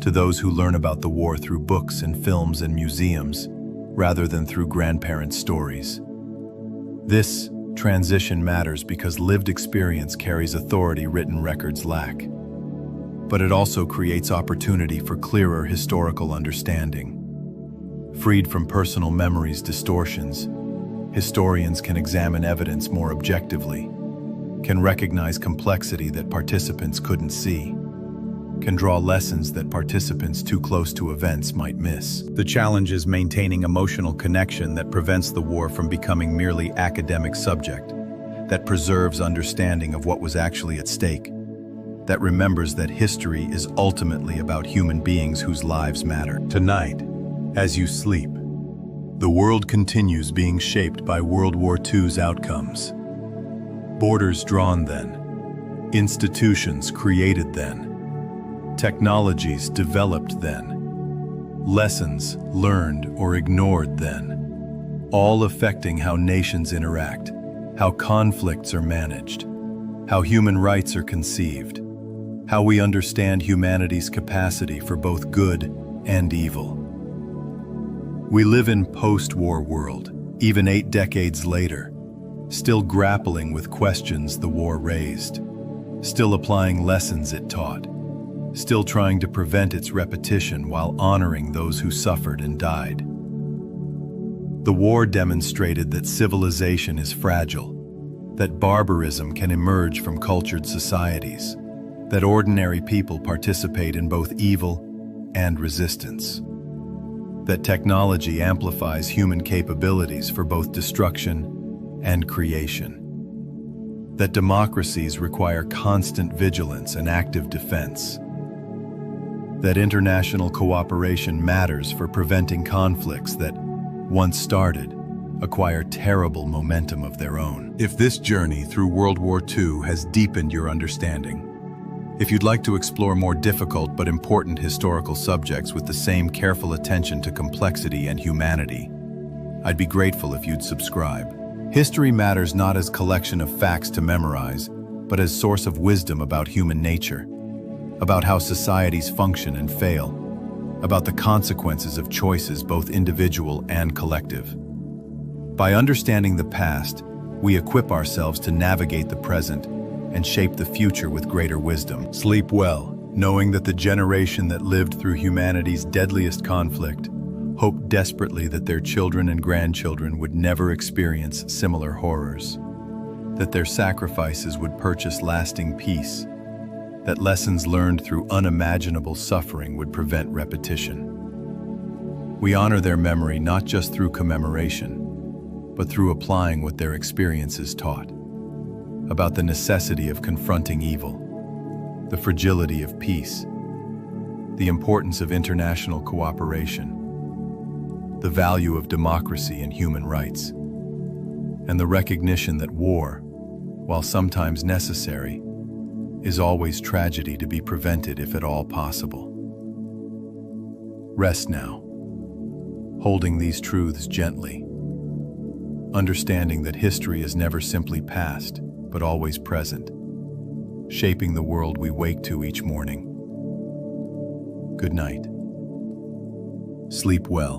to those who learn about the war through books and films and museums, rather than through grandparents' stories. This transition matters because lived experience carries authority written records lack. But it also creates opportunity for clearer historical understanding. Freed from personal memory's distortions, historians can examine evidence more objectively, can recognize complexity that participants couldn't see, can draw lessons that participants too close to events might miss. The challenge is maintaining emotional connection that prevents the war from becoming merely academic subject, that preserves understanding of what was actually at stake, that remembers that history is ultimately about human beings whose lives matter. Tonight, as you sleep, the world continues being shaped by World War II's outcomes. Borders drawn then, institutions created then, technologies developed then, lessons learned or ignored then, all affecting how nations interact, how conflicts are managed, how human rights are conceived, how we understand humanity's capacity for both good and evil. We live in post-war world, even 8 decades later, still grappling with questions the war raised, still applying lessons it taught, still trying to prevent its repetition while honoring those who suffered and died. The war demonstrated that civilization is fragile, that barbarism can emerge from cultured societies, that ordinary people participate in both evil and resistance, that technology amplifies human capabilities for both destruction and creation, that democracies require constant vigilance and active defense, that international cooperation matters for preventing conflicts that, once started, acquire terrible momentum of their own. If this journey through World War II has deepened your understanding, if you'd like to explore more difficult but important historical subjects with the same careful attention to complexity and humanity, I'd be grateful if you'd subscribe. History matters not as collection of facts to memorize, but as source of wisdom about human nature, about how societies function and fail, about the consequences of choices both individual and collective. By understanding the past, we equip ourselves to navigate the present and shape the future with greater wisdom. Sleep well, knowing that the generation that lived through humanity's deadliest conflict hoped desperately that their children and grandchildren would never experience similar horrors, that their sacrifices would purchase lasting peace, that lessons learned through unimaginable suffering would prevent repetition. We honor their memory not just through commemoration, but through applying what their experiences taught, about the necessity of confronting evil, the fragility of peace, the importance of international cooperation, the value of democracy and human rights, and the recognition that war, while sometimes necessary, is always tragedy to be prevented if at all possible. Rest now, holding these truths gently, understanding that history is never simply past, but always present, shaping the world we wake to each morning. Good night. Sleep well.